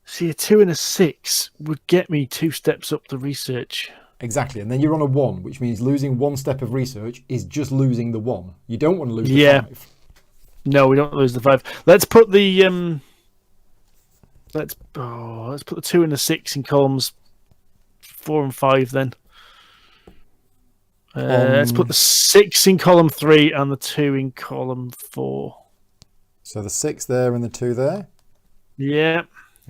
See, a 2 and a 6 would get me 2 steps up the research. Exactly, and then you're on a 1, which means losing 1 step of research is just losing the 1. You don't want to lose the 5. No, we don't lose the 5. Let's put the let's put the 2 and the 6 in columns 4 and 5 then. Let's put the 6 in column 3 and the 2 in column 4. So the 6 there and the 2 there? Yeah.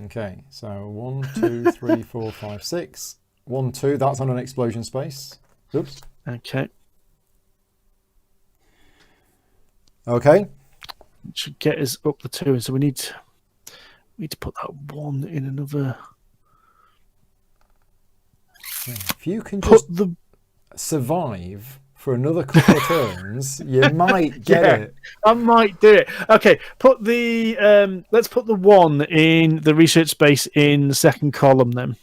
Okay, so 1, 2, 3, 4, 5, 6. 1, 2, that's on an explosion space. Oops. Okay. Okay. It should get us up the 2, so we need to put that 1 in another. If you can just survive for another couple of turns, you might get it. I might do it. Okay, put the let's put the 1 in the research space in the second column then.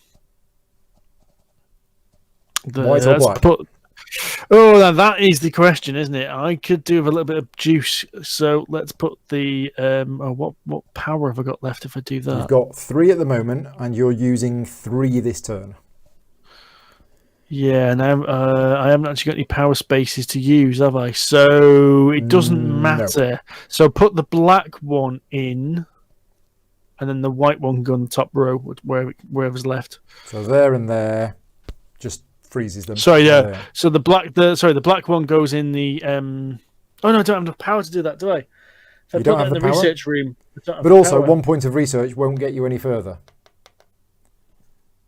White or black? Oh, now that is the question, isn't it? I could do with a little bit of juice. So let's put the what power have I got left if I do that? You've got 3 at the moment, and you're using 3 this turn. Yeah, and I haven't actually got any power spaces to use, have I? So it doesn't matter. No. So put the black one in, and then the white one can go on the top row, wherever's left. So there and there, just freezes them. Sorry, yeah. There. So the black one goes in the. Oh no, I don't have enough power to do that, do I? If I You put don't that have in the power? research room. I don't have But the also, power. 1 point of research won't get you any further.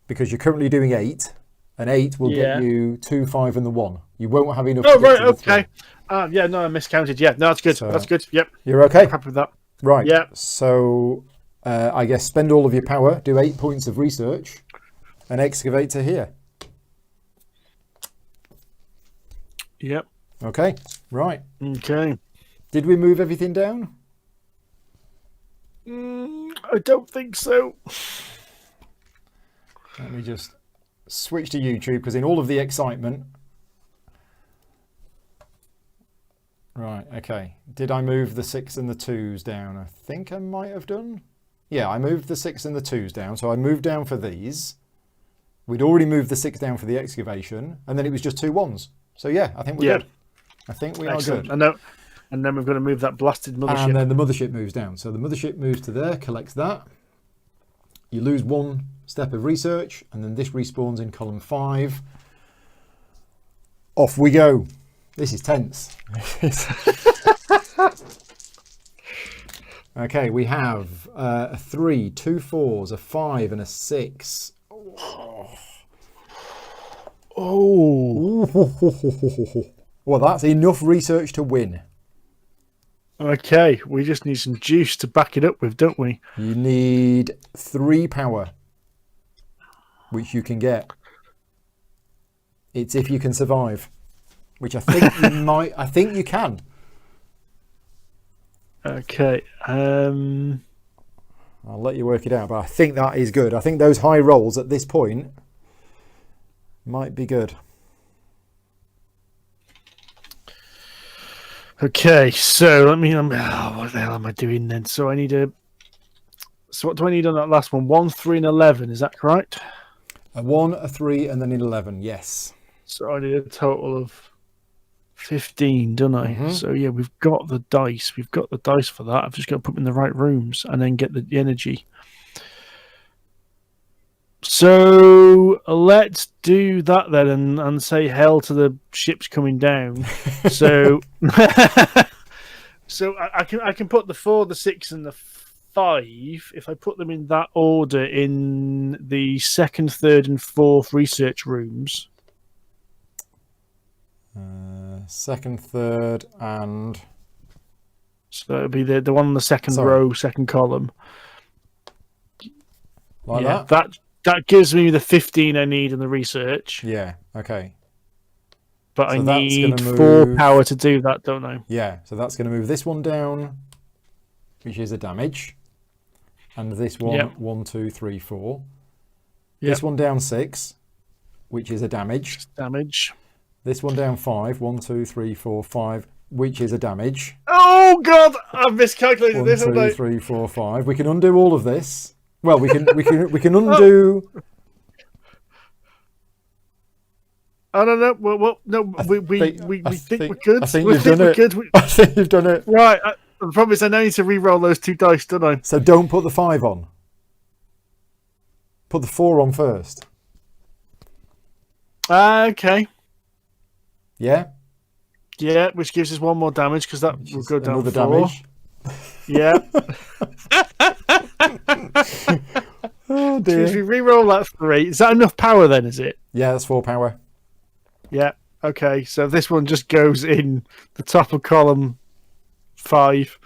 Because you're currently doing 8, and 8 will get you 2, 5, and the 1. You won't have enough. Oh, to get right, to the okay. 3. Yeah, no, I miscounted. Yeah, no, that's good. So, that's good. Yep. You're okay? I'm happy with that. Right. Yeah. So, I guess spend all of your power, do 8 points of research, and excavate to here. Yep. Okay. Right. Okay. Did we move everything down? I don't think so. Let me just switch to YouTube, because in all of the excitement... Right, okay. Did I move the 6 and the 2s down? I think I might have done. Yeah, I moved the 6 and the 2s down, so I moved down for these. We'd already moved the 6 down for the excavation, and then it was just 2 1s. So yeah, I think we're good. I think we are good. I know. And then we've got to move that blasted mothership. And then the mothership moves down. So the mothership moves to there, collects that. You lose 1 step of research, and then this respawns in column 5. Off we go. This is tense. Okay, we have a 3, 2 4s, a 5, and a 6. Oh. Well, that's enough research to win. Okay, we just need some juice to back it up with, don't we? You need 3 power, which you can get. It's if you can survive, which I think you might. I think you can. Okay. I'll let you work it out, but I think that is good. I think those high rolls at this point might be good. Okay, so let me. What the hell am I doing then? So I need a. So what do I need on that last one? 1, 3, and 11. Is that correct? A 1, a 3, and then an 11. Yes. So I need a total of 15, don't I? Mm-hmm. So yeah, we've got the dice. We've got the dice for that. I've just got to put them in the right rooms and then get the energy. So let's do that then and say hell to the ships coming down. So so I can put the 4, the 6, and the 5 if I put them in that order in the 2nd, 3rd, and 4th research rooms. 2nd, 3rd, and So it'll be the one on the 2nd row, 2nd column. Like that. That gives me the 15 I need in the research. Yeah, okay. But So I that's need gonna 4 move- power to do that, don't I? Yeah, so that's going to move this one down, which is a damage. And this one, Yep. 1, 2, 3, 4. Yep. This one down 6, which is a damage. Damage. This one down 5, 1, 2, 3, 4, 5, which is a damage. Oh God! I've miscalculated 1, this, 2, haven't I? 3, 4, 5. We can undo all of this. Well, we can undo. I don't know. Well, no, we think we could. I think we you've done it. Could. I think you've done it. Right. The problem is I now need to re-roll those 2 dice, don't I? So don't put the 5 on. Put the 4 on first. Okay. Yeah? Yeah, which gives us 1 more damage because that will go down Another 4. damage. Yeah. Oh If dear. we re-roll that 3, is that enough power then, is it? Yeah, that's 4 power. Yeah. Okay, so this one just goes in the top of column 5.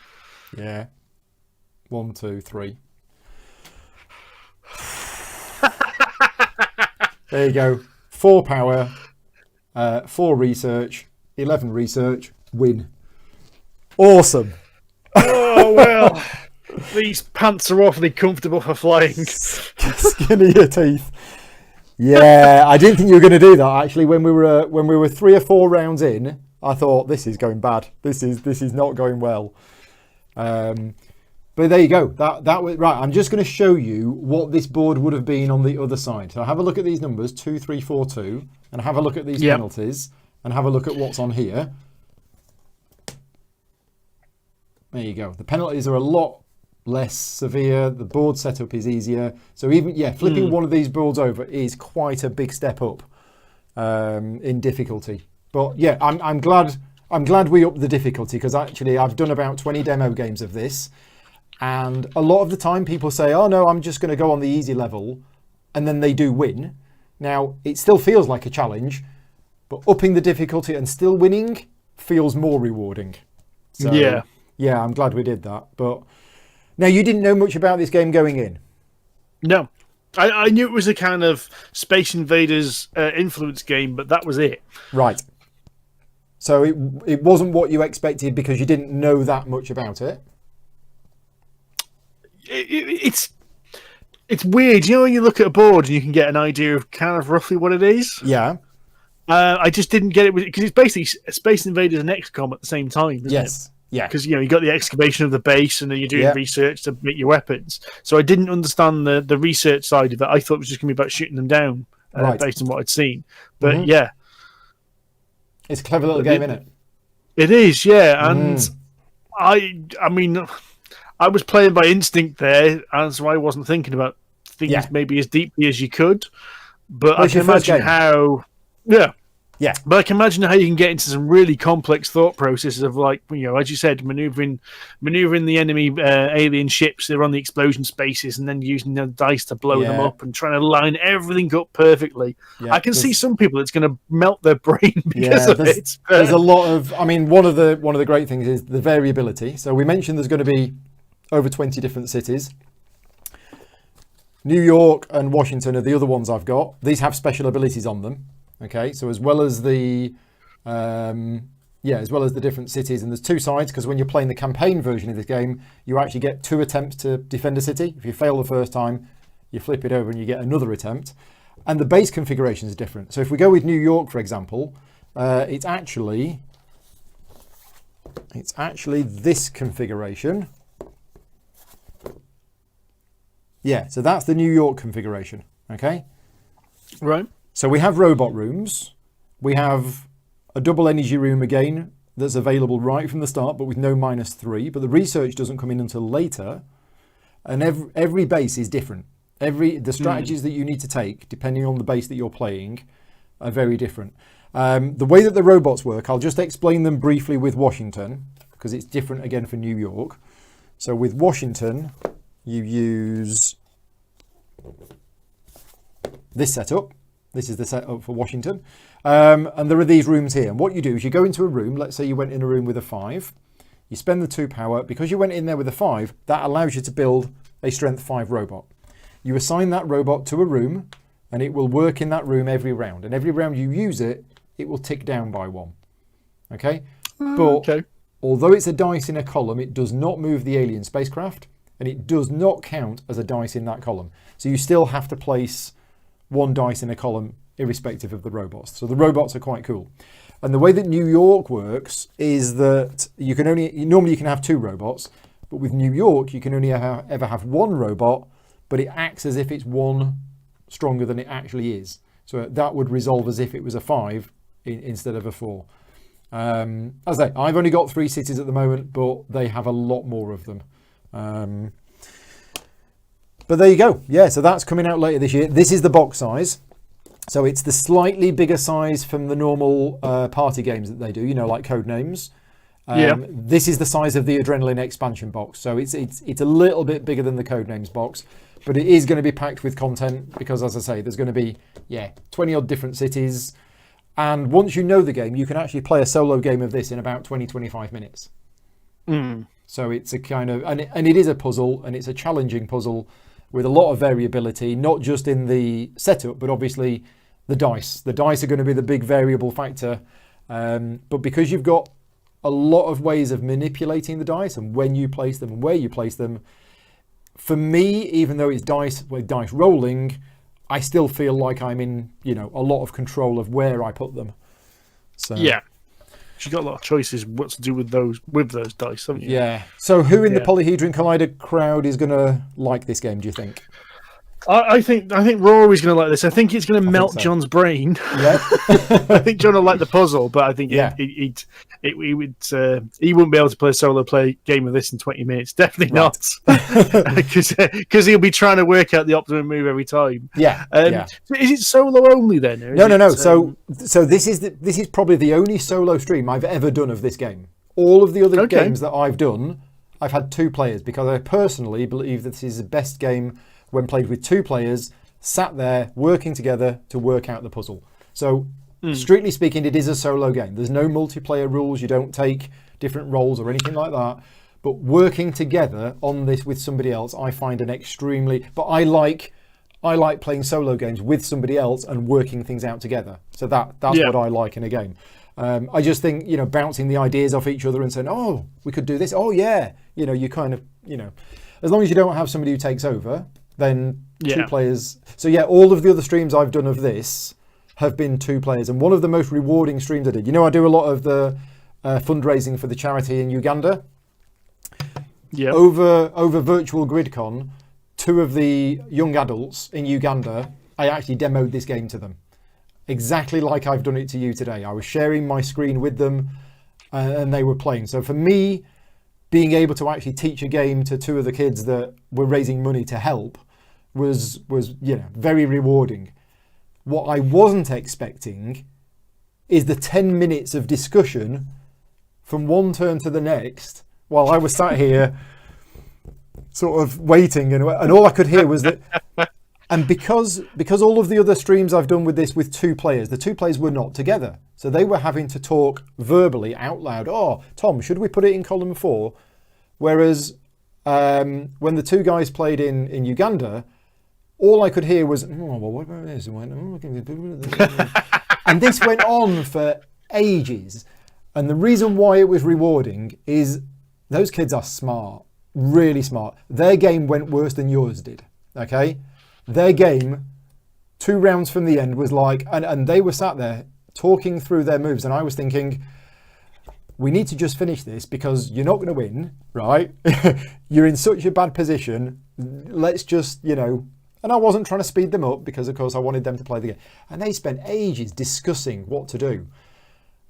Yeah. 1, 2, 3. There you go. 4 power, 4 research, 11 research, win. Awesome. Oh, well. These pants are awfully comfortable for flying. Skin of your teeth. Yeah, I didn't think you were going to do that. Actually, when we were 3 or 4 rounds in, I thought this is going bad. This is not going well. But there you go. That was right. I'm just going to show you what this board would have been on the other side. So have a look at these numbers 2, 3, 4, 2, and have a look at these penalties, and have a look at what's on here. There you go. The penalties are a lot less severe. The board setup is easier. So even flipping one of these boards over is quite a big step up in difficulty. But yeah, I'm glad we upped the difficulty, because actually I've done about 20 demo games of this, and a lot of the time people say, oh no, I'm just going to go on the easy level, and then they do win. Now it still feels like a challenge, but upping the difficulty and still winning feels more rewarding. So yeah, I'm glad we did that. But now, you didn't know much about this game going in? No. I knew it was a kind of Space Invaders influence game, but that was it. Right. So it wasn't what you expected because you didn't know that much about it? It's weird. You know, when you look at a board and you can get an idea of kind of roughly what it is? Yeah. I just didn't get it, because it's basically Space Invaders and XCOM at the same time, isn't it? Yeah. Because, you got the excavation of the base, and then you're doing research to make your weapons. So I didn't understand the research side of it. I thought it was just going to be about shooting them down based on what I'd seen. But yeah. It's a clever little game, isn't it? It is, yeah. And I mean, I was playing by instinct there, and so I wasn't thinking about things maybe as deeply as you could. But I can imagine how... Yeah, but I can imagine how you can get into some really complex thought processes of, like, as you said, maneuvering the enemy alien ships. They're on the explosion spaces, and then using the dice to blow them up and trying to line everything up perfectly. Yeah, I can see some people it's going to melt their brain because of it. There's a lot of. I mean, one of the great things is the variability. So we mentioned there's going to be over 20 different cities. New York and Washington are the other ones I've got. These have special abilities on them. Okay, so as well as the different cities, and there's 2 sides, because when you're playing the campaign version of this game, you actually get 2 attempts to defend a city. If you fail the first time, you flip it over and you get another attempt. And the base configuration is different. So if we go with New York, for example, it's actually this configuration. Yeah, so that's the New York configuration. Okay, right. So we have robot rooms. We have a double energy room again that's available right from the start, but with no -3. But the research doesn't come in until later. And every base is different. The strategies that you need to take, depending on the base that you're playing, are very different. The way that the robots work, I'll just explain them briefly with Washington, because it's different again for New York. So with Washington, you use this setup. This is the setup for Washington. And there are these rooms here. And what you do is you go into a room. Let's say you went in a room with a 5. You spend the 2 power. Because you went in there with a 5, that allows you to build a strength 5 robot. You assign that robot to a room, and it will work in that room every round. And every round you use it, it will tick down by 1. Okay? But although it's a dice in a column, it does not move the alien spacecraft, and it does not count as a dice in that column. So you still have to place 1 dice in a column irrespective of the robots. So the robots are quite cool. And the way that New York works is that normally you can have 2 robots, but with New York you can only ever have 1 robot, but it acts as if it's 1 stronger than it actually is. So that would resolve as if it was a 5 instead of a 4. As I say, I've only got 3 cities at the moment, but they have a lot more of them. But there you go. Yeah, so that's coming out later this year. This is the box size. So it's the slightly bigger size from the normal party games that they do, like Codenames. This is the size of the Adrenaline expansion box. So it's a little bit bigger than the Codenames box, but it is going to be packed with content because, as I say, there's going to be 20 odd different cities. And once you know the game, you can actually play a solo game of this in about 20-25 minutes. So it's a kind of, and it is a puzzle, and it's a challenging puzzle with a lot of variability, not just in the setup, but obviously the dice. The dice are going to be the big variable factor. But because you've got a lot of ways of manipulating the dice and when you place them and where you place them, for me, even though it's dice rolling, I still feel like I'm in, a lot of control of where I put them. So Yeah. You've got a lot of choices what to do with those dice, haven't you? Yeah. So who in the Polyhedron Collider crowd is going to like this game, do you think? I think Rory's going to like this. I think it's going to melt so. John's brain. Yeah. I think John will like the puzzle, but I think he wouldn't be able to play a solo game of this in 20 minutes. Definitely not, because he'll be trying to work out the optimum move every time. Yeah. So is it solo only then? No. So this is probably the only solo stream I've ever done of this game. All of the other games that I've done, I've had 2 players, because I personally believe that this is the best game when played with 2 players, sat there working together to work out the puzzle. So, strictly speaking, it is a solo game. There's no multiplayer rules. You don't take different roles or anything like that. But working together on this with somebody else, I find an extremely... But I like playing solo games with somebody else and working things out together. So that's what I like in a game. I just think, bouncing the ideas off each other and saying, oh, we could do this. Oh, yeah. You kind of, as long as you don't have somebody who takes over, then 2 players. So yeah, all of the other streams I've done of this have been 2 players. And one of the most rewarding streams I did, I do a lot of the fundraising for the charity in Uganda. Yeah. Over virtual GridCon, 2 of the young adults in Uganda, I actually demoed this game to them. Exactly like I've done it to you today. I was sharing my screen with them and they were playing. So for me, being able to actually teach a game to 2 of the kids that were raising money to help was very rewarding. What I wasn't expecting is the 10 minutes of discussion from one turn to the next while I was sat here sort of waiting, and all I could hear was that. And because all of the other streams I've done with this with 2 players, the 2 players were not together. So they were having to talk verbally out loud. Oh, Tom, should we put it in column 4? Whereas when the 2 guys played in Uganda, all I could hear was, oh, well, what about this? And this went on for ages. And the reason why it was rewarding is those kids are smart, really smart. Their game went worse than yours did, okay? Their game, 2 rounds from the end, was like, and they were sat there talking through their moves, and I was thinking, we need to just finish this because you're not going to win, right? You're in such a bad position. Let's just, and I wasn't trying to speed them up because, of course, I wanted them to play the game. And they spent ages discussing what to do.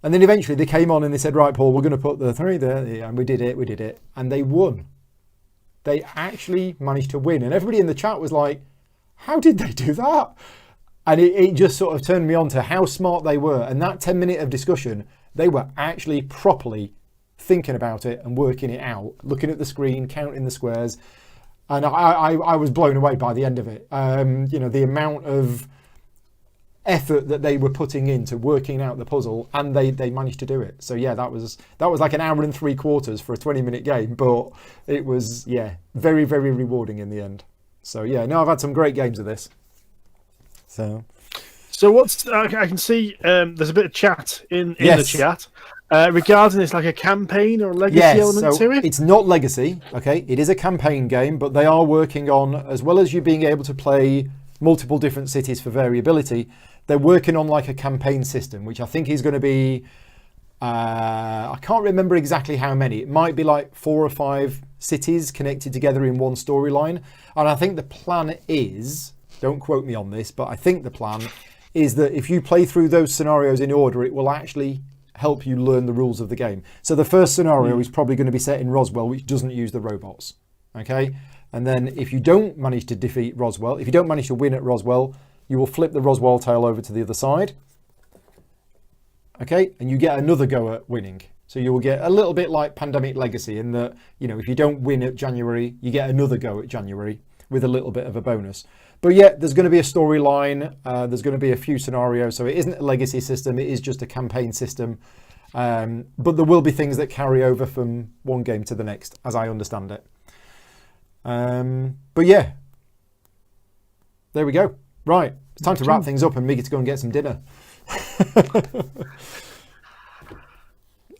And then eventually they came on and they said, right, Paul, we're going to put the 3 there. And we did it. And they won. They actually managed to win. And everybody in the chat was like, how did they do that? And it just sort of turned me on to how smart they were. And that 10-minute of discussion, they were actually properly thinking about it and working it out, looking at the screen, counting the squares. And I was blown away by the end of it. The amount of effort that they were putting into working out the puzzle, and they managed to do it. So yeah, that was like an hour and 3/4 for a 20-minute game, but it was very, very rewarding in the end. So yeah, no, I've had some great games of this. So what's I can see there's a bit of chat in the chat regarding this, like a campaign or a legacy element to it. It's not legacy, okay? It is a campaign game, but they are working on, as well as you being able to play multiple different cities for variability, they're working on like a campaign system, which I think is going to be, I can't remember exactly how many. It might be like 4 or 5 cities connected together in one storyline. And I think the plan is, don't quote me on this, but I think the plan is that if you play through those scenarios in order, it will actually help you learn the rules of the game. So the first scenario is probably going to be set in Roswell, which doesn't use the robots. Okay? And then if you don't manage to defeat Roswell, if you don't manage to win at Roswell, you will flip the Roswell tile over to the other side. Okay? And you get another go at winning. So you will get a little bit like Pandemic Legacy in that, if you don't win at January, you get another go at January with a little bit of a bonus. But yeah, there's going to be a storyline. There's going to be a few scenarios. So it isn't a legacy system. It is just a campaign system. But there will be things that carry over from one game to the next, as I understand it. But yeah, there we go. Right, it's time to wrap things up and me get to go and get some dinner.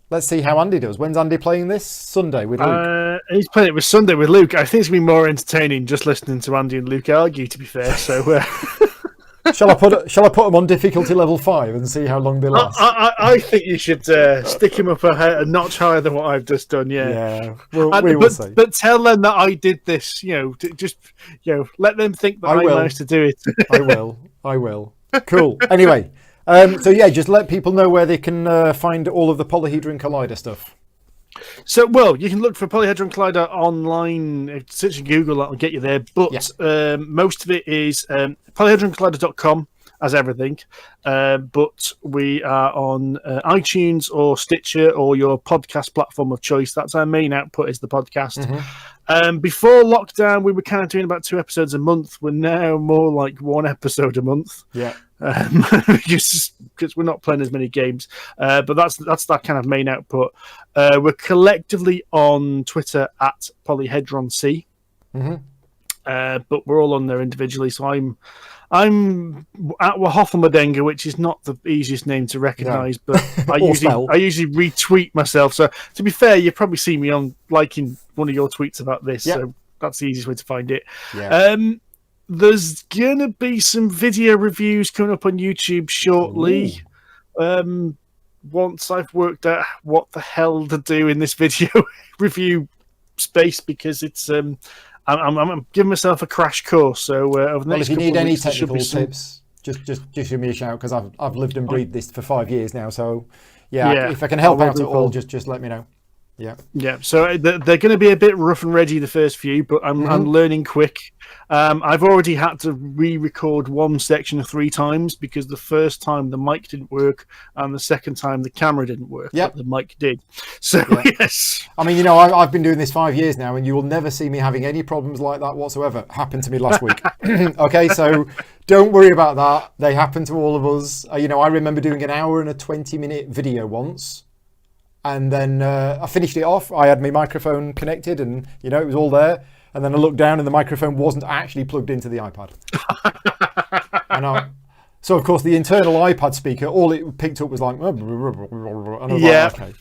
Let's see how Andy does. When's Andy playing this? Sunday with Luke? He's playing it with Sunday with Luke. I think it's going to be more entertaining just listening to Andy and Luke argue, to be fair. So Shall I put them on difficulty level 5 and see how long they last? I think you should stick him up a notch higher than what I've just done. Yeah. We will see. But tell them that I did this. Just let them think that I managed to do it. I will. Cool. Anyway, so yeah, just let people know where they can find all of the Polyhedron Collider stuff. So, you can look for Polyhedron Collider online. Search in Google, that'll get you there. But most of it is polyhedroncollider.com, as everything. But we are on iTunes or Stitcher or your podcast platform of choice. That's our main output, is the podcast. Before lockdown, we were kind of doing about 2 episodes a month. We're now more like 1 episode a month. Yeah. Because we're not playing as many games, but that's that kind of main output. We're collectively on Twitter at PolyhedronC, but we're all on there individually. So I'm at Wahoffamadenga, which is not the easiest name to recognise, but I usually retweet myself. So to be fair, you probably see me on liking one of your tweets about this. So that's the easiest way to find it. There's gonna be some video reviews coming up on YouTube shortly. Once I've worked out what the hell to do in this video review space, because it's I'm giving myself a crash course. So over the next if you couple need of any weeks, technical tips, just give me a shout, because I've lived and breathed this for 5 years now. So if I can help out at all, just let me know. Yeah. So they're going to be a bit rough and ready the first few, but I'm learning quick. I've already had to re-record one section 3 times, because the first time the mic didn't work, and the second time the camera didn't work, but the mic did. So yes. I mean, I've been doing this 5 years now, and you will never see me having any problems like that whatsoever. Happened to me last week. Okay, so don't worry about that. They happen to all of us. I remember doing an hour and a 20-minute video once. And then I finished it off. I had my microphone connected, and it was all there. And then I looked down, and the microphone wasn't actually plugged into the iPad. So of course the internal iPad speaker, all it picked up was like, and I was like, okay.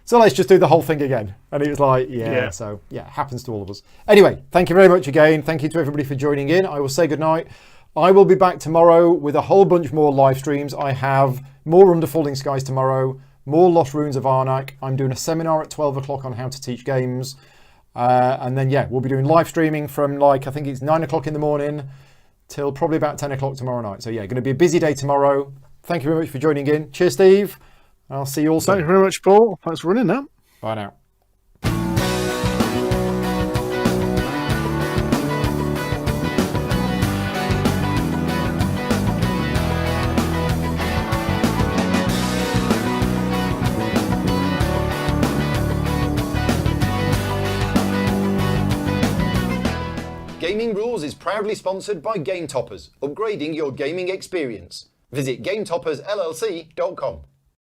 So let's just do the whole thing again. And it was like, so it happens to all of us. Anyway, thank you very much again. Thank you to everybody for joining in. I will say goodnight. I will be back tomorrow with a whole bunch more live streams. I have more Under Falling Skies tomorrow. More Lost Ruins of Arnak. I'm doing a seminar at 12 o'clock on how to teach games. And then, we'll be doing live streaming from I think it's 9 o'clock in the morning till probably about 10 o'clock tomorrow night. So going to be a busy day tomorrow. Thank you very much for joining in. Cheers, Steve. I'll see you all soon. Thank you very much, Paul. Thanks for running that. Bye now. Gaming Rules is proudly sponsored by Game Toppers, upgrading your gaming experience. Visit GameToppersLLC.com.